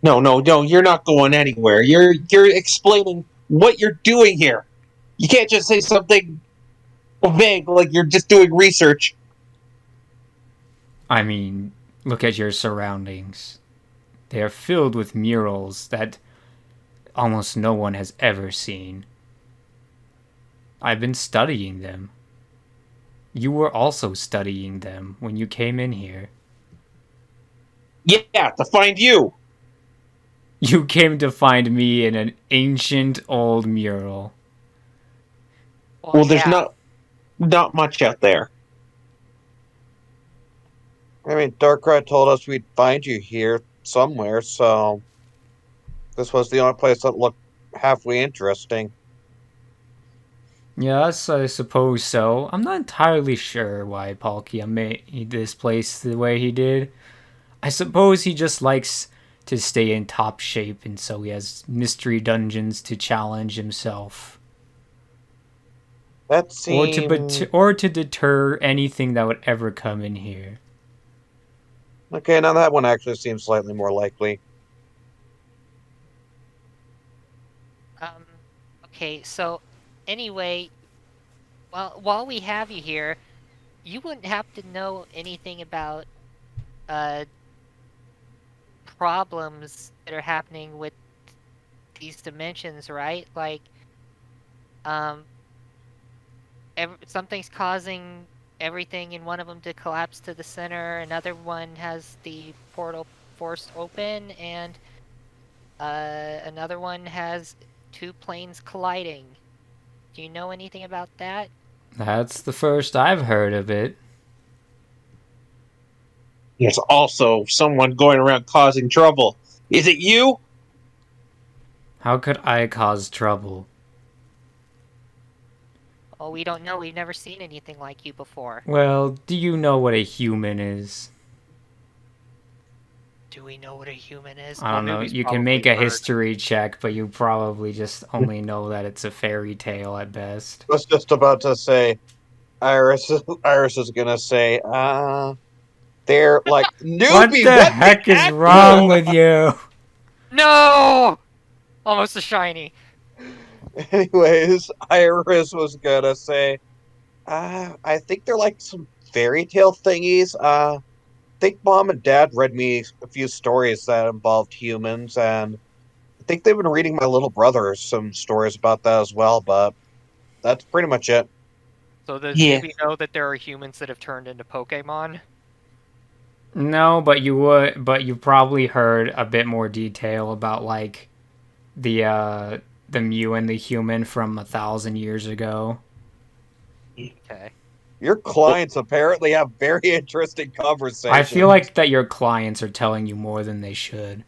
No, you're not going anywhere. You're explaining what you're doing here. You can't just say something vague like you're just doing research. I mean, look at your surroundings. They are filled with murals that almost no one has ever seen. I've been studying them. You were also studying them when you came in here. Yeah, to find you. You came to find me in an ancient old mural. Well, there's Yeah. not much out there. I mean, Darkrai told us we'd find you here somewhere, so this was the only place that looked halfway interesting. Yes, I suppose so. I'm not entirely sure why Palkia made this place the way he did. I suppose he just likes to stay in top shape, and so he has mystery dungeons to challenge himself, That or seems to deter anything that would ever come in here. okay. Now that one actually seems slightly more likely. Um. Okay. So, anyway, well, while we have you here, you wouldn't have to know anything about uh problems that are happening with these dimensions, right? Like, um, something's causing everything in one of them to collapse to the center. Another one has the portal forced open, and another one has two planes colliding. Do you know anything about that? That's the first I've heard of it. There's also someone going around causing trouble. Is it you? How could I cause trouble? Oh, we don't know. We've never seen anything like you before. Well, do you know what a human is? Do we know what a human is? I Well, don't know. Nubi's You can probably make a heard. history check, but you probably just only know that it's a fairy tale at best. I was just about to say, Iris. Iris is gonna say, they're like What newbie. the What the heck is wrong actual? with you? No! Almost a shiny. Anyways, Iris was gonna say, I think they're like some fairy tale thingies. I think mom and dad read me a few stories that involved humans, and I think they've been reading my little brother some stories about that as well, but that's pretty much it. So does Yeah. Newbie know that there are humans that have turned into Pokemon? No, but you would. But you probably heard a bit more detail about like the Mew and the human from 1,000 years ago. Okay. Your clients apparently have very interesting I conversations. feel like that your clients are telling you more than they should.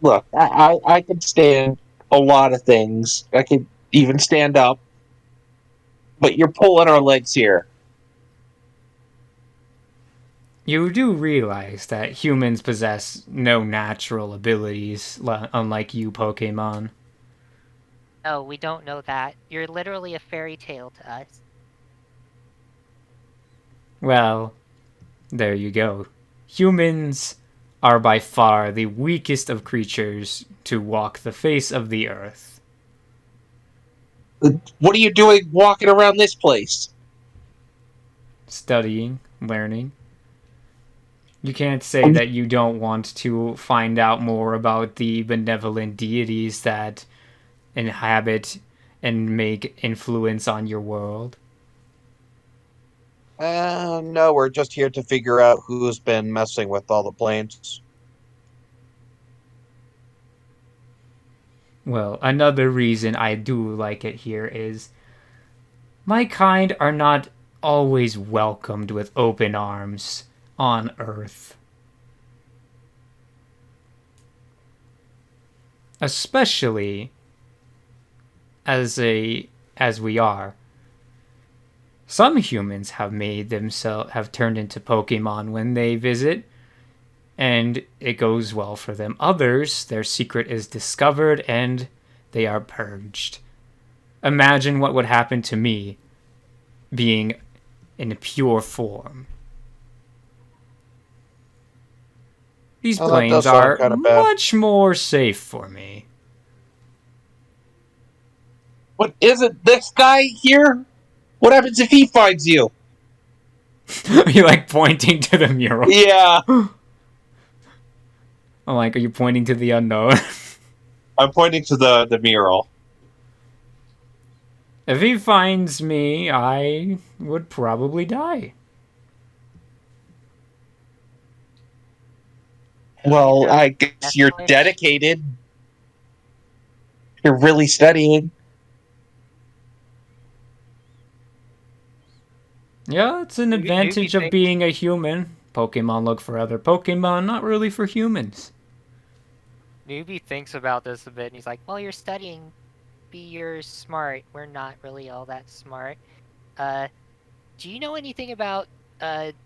Look, I could stand a lot of things. I could even stand up. But you're pulling our legs here. You do realize that humans possess no natural abilities, unlike you Pokemon. No, we don't know that. You're literally a fairy tale to us. Well, there you go. Humans are by far the weakest of creatures to walk the face of the earth. What are you doing walking around this place? Studying, learning. You can't say that you don't want to find out more about the benevolent deities that inhabit and make influence on your world. No, we're just here to figure out who's been messing with all the planes. Well, another reason I do like it here is my kind are not always welcomed with open arms on Earth. Especially as we are. Some humans have turned into Pokemon when they visit, and it goes well for them. Others, their secret is discovered and they are purged. Imagine what would happen to me being in pure form. These Oh, that planes does sound are kinda bad. much more safe for me. What isn't this guy here? What happens if he finds you? You like pointing to the mural? Yeah, I'm like, are you pointing to the unknown? I'm pointing to the mural. If he finds me, I would probably die. Well, I guess you're dedicated. You're really studying. Yeah, it's an advantage of being a human. Pokemon look for other Pokemon, not really for humans. Newbie thinks about this a bit, and he's like, well, you're studying. You're smart. We're not really all that smart. Do you know anything about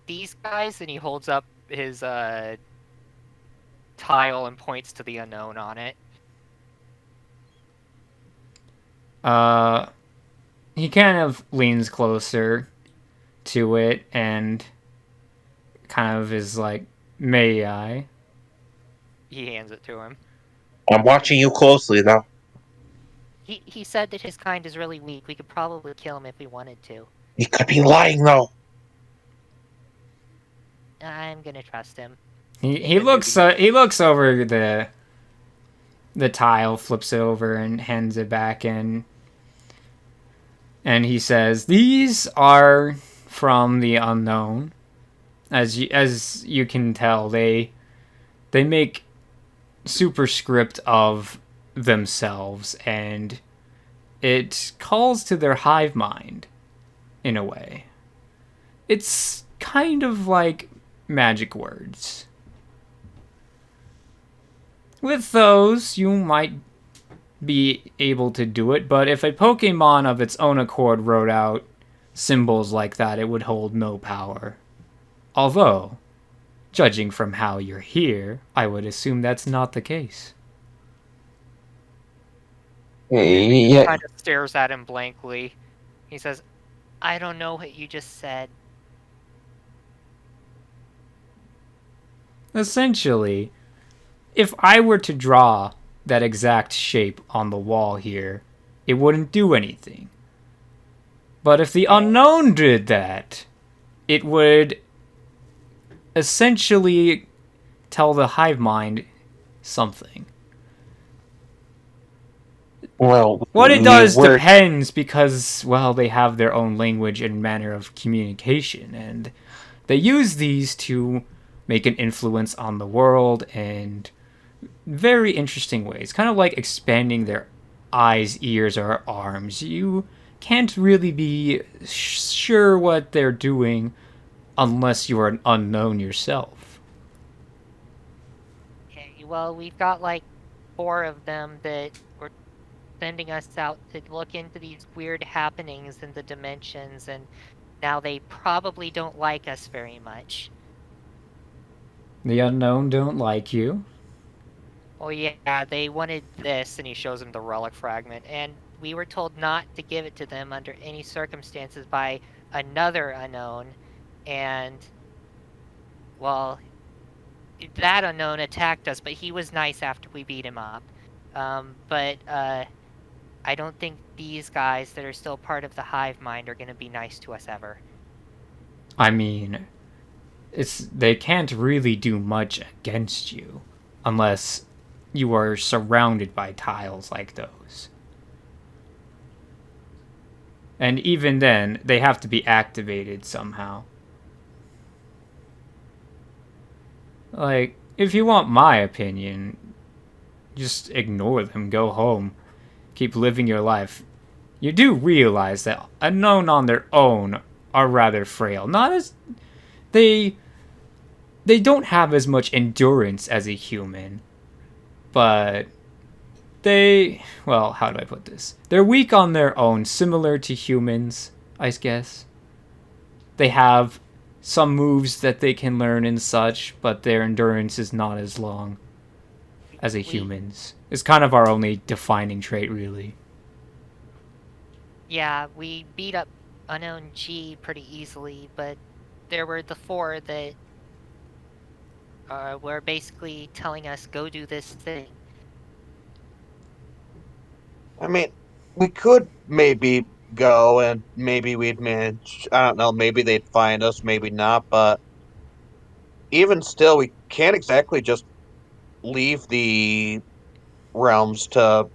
these guys? And he holds up his tile and points to the unknown on it. He kind of leans closer to it and kind of is like, may I? He hands it to him. I'm watching you closely, though. He said that his kind is really weak. We could probably kill him if we wanted to. He could be lying, though. I'm gonna trust him. He looks over the tile, flips it over, and hands it back, and he says, "These are from the unknown. As you can tell, they make superscript of themselves, and it calls to their hive mind in a way. It's kind of like magic words. With those, you might be able to do it, but if a Pokemon of its own accord wrote out symbols like that, it would hold no power. Although, judging from how you're here, I would assume that's not the case." He Yeah. kind of stares at him blankly. He says, I don't know what you just said. Essentially, if I were to draw that exact shape on the wall here, it wouldn't do anything. But if the unknown did that, it would essentially tell the hive mind something. Well, What it does depends because, well, they have their own language and manner of communication, and they use these to make an influence on the world in very interesting ways. Kind of like expanding their eyes, ears, or arms. You can't really be sure what they're doing unless you're an unknown yourself. Okay, well, we've got like 4 of them that were sending us out to look into these weird happenings in the dimensions, and now they probably don't like us very much. The unknown don't like you. Oh yeah, they wanted this, and he shows him the relic fragment. and we were told not to give it to them under any circumstances by another unknown, and, well, that unknown attacked us, but he was nice after we beat him up. But I don't think these guys that are still part of the hive mind are going to be nice to us ever. I mean, they can't really do much against you unless you are surrounded by tiles like those. And even then, they have to be activated somehow. Like, if you want my opinion, just ignore them, go home, keep living your life. You do realize that unknown on their own are rather frail. Not as they don't have as much endurance as a human, but well, how do I put this? They're weak on their own, similar to humans, I guess. They have some moves that they can learn and such, but their endurance is not as long as a human's. It's kind of our only defining trait, really. Yeah, we beat up Unknown G pretty easily, but there were the 4 that were basically telling us, go do this thing. I mean, we could maybe go and maybe we'd manage. I don't know. Maybe they'd find us, maybe not. But even still, we can't exactly just leave the realms to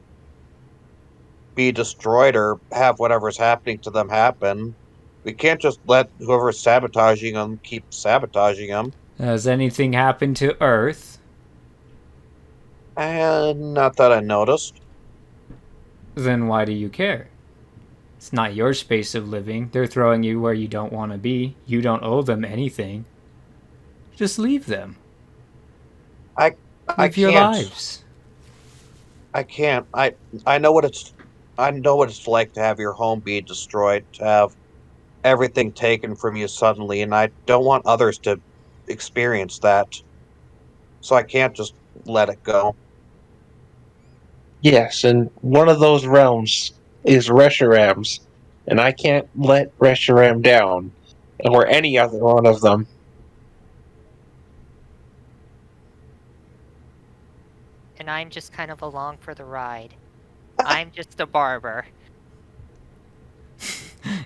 be destroyed or have whatever's happening to them happen. We can't just let whoever's sabotaging them keep sabotaging them. Has anything happened to Earth? And not that I noticed. Then why do you care? It's not your space of living. They're throwing you where you don't want to be. You don't owe them anything. Just leave them. I Live your can't. lives. I can't. I know what it's like to have your home be destroyed, to have everything taken from you suddenly, and I don't want others to experience that. So I can't just let it go. Yes, and one of those realms is Reshiram's, and I can't let Reshiram down, or any other one of them. And I'm just kind of along for the ride. I'm just a barber.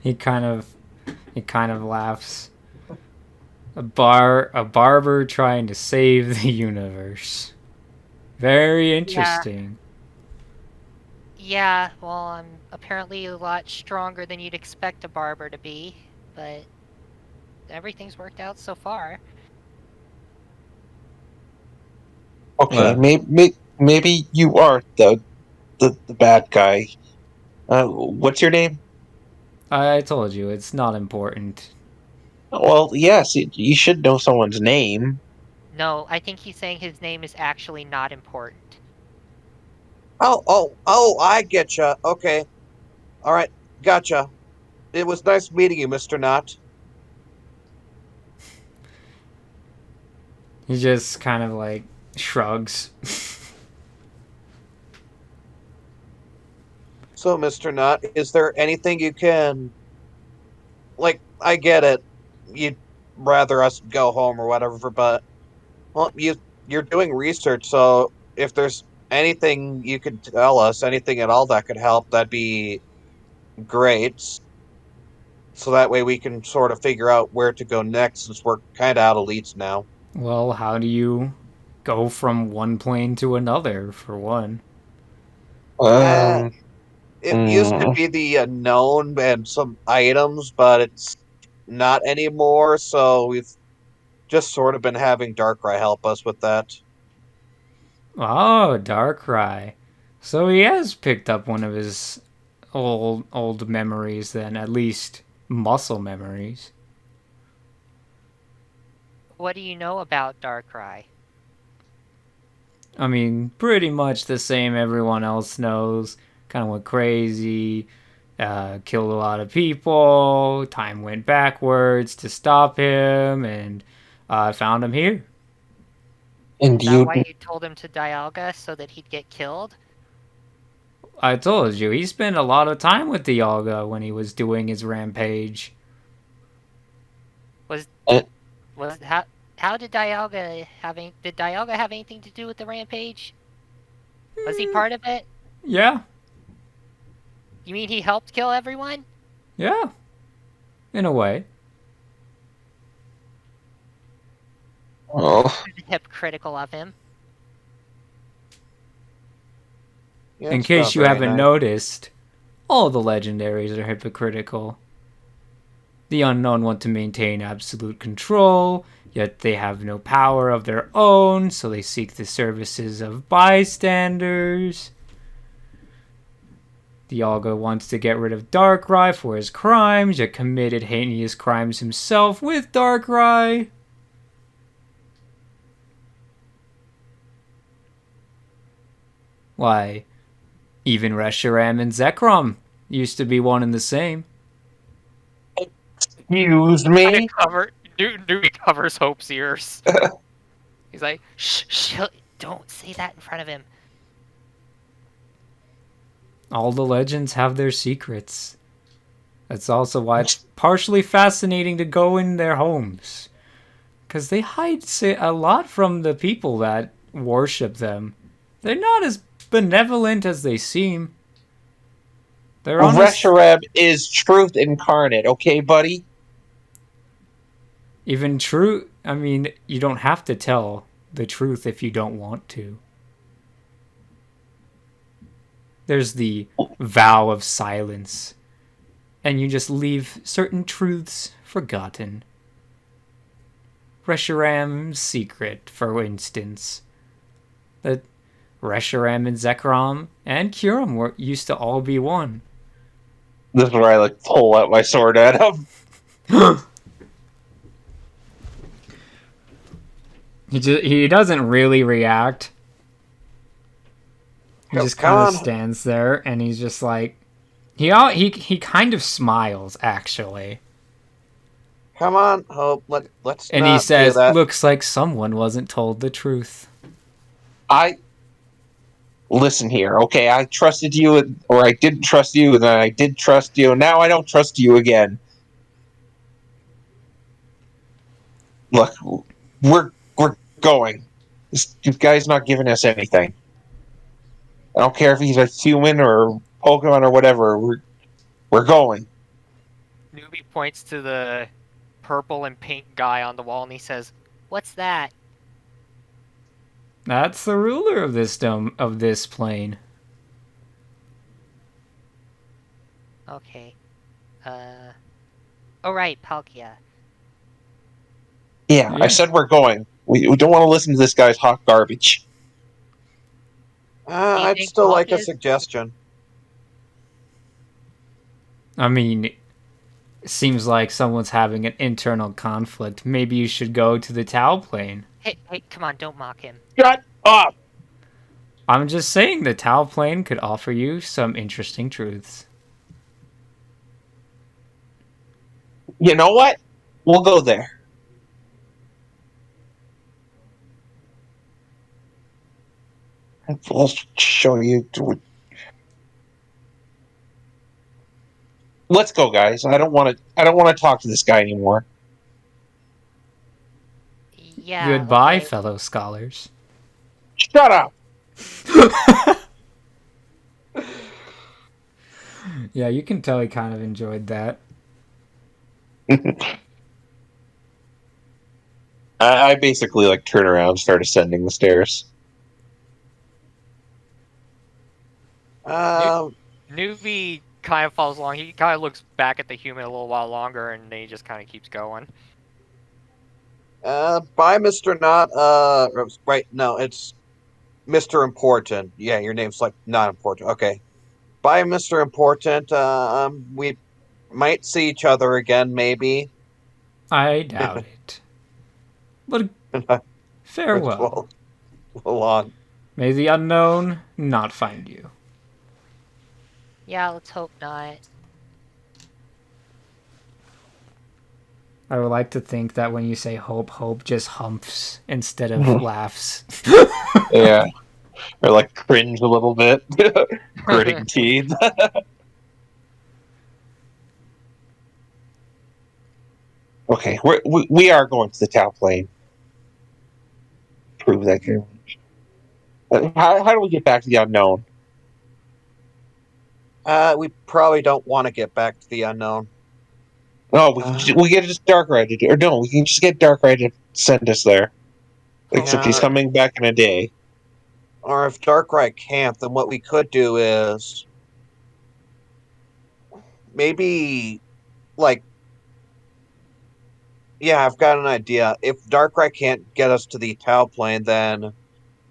He kind of laughs. A barber trying to save the universe. Very interesting. Yeah, well, I'm apparently a lot stronger than you'd expect a barber to be, but everything's worked out so far. Okay, maybe you are the bad guy. What's your name? I told you, it's not important. Well, yes, you should know someone's name. No, I think he's saying his name is actually not important. Oh, I getcha. Okay. All right. Gotcha. It was nice meeting you, Mr. Knott. He just kind of like shrugs. So, Mr. Knott, is there anything you can, like, I get it. You'd rather us go home or whatever, but well, you're doing research, so if there's anything you could tell us, anything at all that could help, that'd be great. So that way we can sort of figure out where to go next since we're kind of out of leads now. Well, how do you go from one plane to another, for one? Uh, Um, it used to mm, be the known and some items, but it's not anymore, so we've just sort of been having Darkrai help us with that. Oh, Darkrai. So he has picked up one of his old memories then, at least muscle memories. What do you know about Darkrai? I mean, pretty much the same everyone else knows. Kind of went crazy, killed a lot of people. Time went backwards to stop him, and I found him here. and Is that you, why you told him to Dialga so that he'd get killed? I told you, he spent a lot of time with Dialga when he was doing his rampage. Was uh, was how How did Dialga did Dialga have anything to do with the rampage? Was he part of it? Yeah, You mean he helped kill everyone? yeah, in a way. Oh, Hypocritical of him. Yeah, In it's case not you very haven't nice. noticed, all the legendaries are hypocritical. The unknown want to maintain absolute control, yet they have no power of their own, so they seek the services of bystanders. Dialga wants to get rid of Darkrai for his crimes, yet committed heinous crimes himself with Darkrai. Why, even Reshiram and Zekrom used to be one and the same. excuse me. Newbie covers Hope's ears. He's like, Shh, don't say that in front of him. All the legends have their secrets. That's also why it's partially fascinating to go in their homes. Because they hide a lot from the people that worship them. They're not as benevolent as they seem. They're honest. Reshiram is truth incarnate, okay, buddy? Even true. I mean, you don't have to tell the truth if you don't want to. There's the vow of silence. And you just leave certain truths forgotten. Reshiram's secret, for instance. That Reshiram and Zekrom and Kyurem used to all be one. This is where I like pull out my sword at him. He doesn't really react. He just kind of stands there and he's just like he kind of smiles actually. Come on, Hope. Let's And not he says, do that. "Looks like someone wasn't told the truth." Listen here, okay? I trusted you, or I didn't trust you, and then I did trust you, and now I don't trust you again. Look, we're going. This guy's not giving us anything. I don't care if he's a human or Pokemon or whatever. We're going. Newbie points to the purple and pink guy on the wall and he says, What's that? That's the ruler of this plane. Okay. Oh right, Palkia. Yeah, I said we're going. We don't want to listen to this guy's hot garbage. I'd think still like a Palkia's- suggestion. I mean, it seems like someone's having an internal conflict. Maybe you should go to the Tau plane. Hey, come on, don't mock him. Shut up! I'm just saying the Tau plane could offer you some interesting truths. You know what? We'll go there. I'll show you. Let's go, guys. I don't want to talk to this guy anymore. Yeah. Goodbye, okay. fellow scholars. Shut up! Yeah, you can tell he kind of enjoyed that. I basically like turn around and start ascending the stairs. Newbie kind of follows along. He kind of looks back at the human a little while longer and then he just kind of keeps going. Bye, Mr. Not. Right, no, it's Mr. Important. Yeah, your name's like not important. Okay. Bye, Mr. Important. We might see each other again, maybe. I doubt it. But farewell. Long. May the unknown not find you. Yeah, let's hope not. I would like to think that when you say hope just humps instead of laughs. Yeah. Or like cringe a little bit. Gritting teeth. Okay, we are going to the Tau plane. prove that very much. How do we get back to the unknown? We probably don't want to get back to the unknown. Oh, we get just Darkrai to do, or no, we can just get Darkrai to send us there. Except he's Yeah. coming back in a day. Or if Darkrai can't, then what we could do is maybe like yeah, I've got an idea. If Darkrai can't get us to the Tau plane, then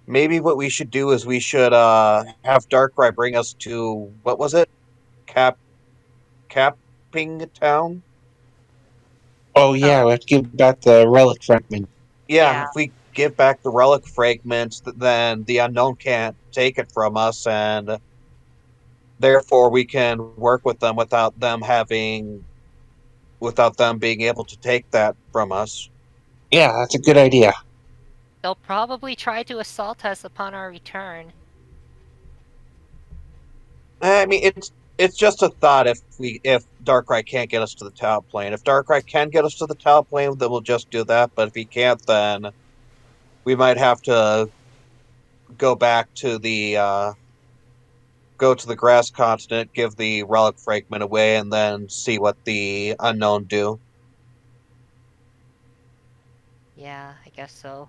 maybe what we should do is we should have Darkrai bring us to what was it? Capping Town? Oh yeah, we have to give back the relic fragment. Yeah, Yeah. if we give back the relic fragments, then the unknown can't take it from us, and therefore we can work with them without them being able to take that from us. Yeah, that's a good idea. They'll probably try to assault us upon our return. I mean, it's just a thought. If Darkrai can't get us to the Tau plane, if Darkrai can get us to the Tau plane, then we'll just do that. But if he can't, then we might have to go back to the go to the grass continent, give the relic fragment away, and then see what the unknown do. Yeah, I guess so.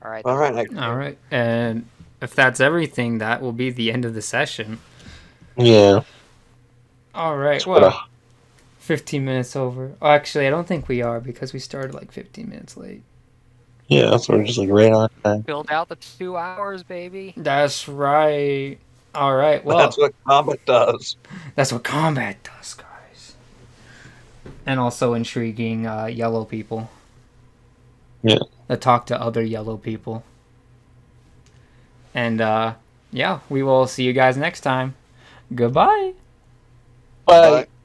All right. All Then right, All right. And if that's everything, that will be the end of the session. Yeah. All right. What Well, 15 minutes over. Oh, actually, I don't think we are because we started like 15 minutes late. yeah, so we're just like right on time. build out the 2 hours, baby. That's right. All right. Well, that's what combat does. that's what combat does, guys. And also intriguing yellow people. Yeah. That talk to other yellow people. And yeah, we will see you guys next time. Goodbye. Bye.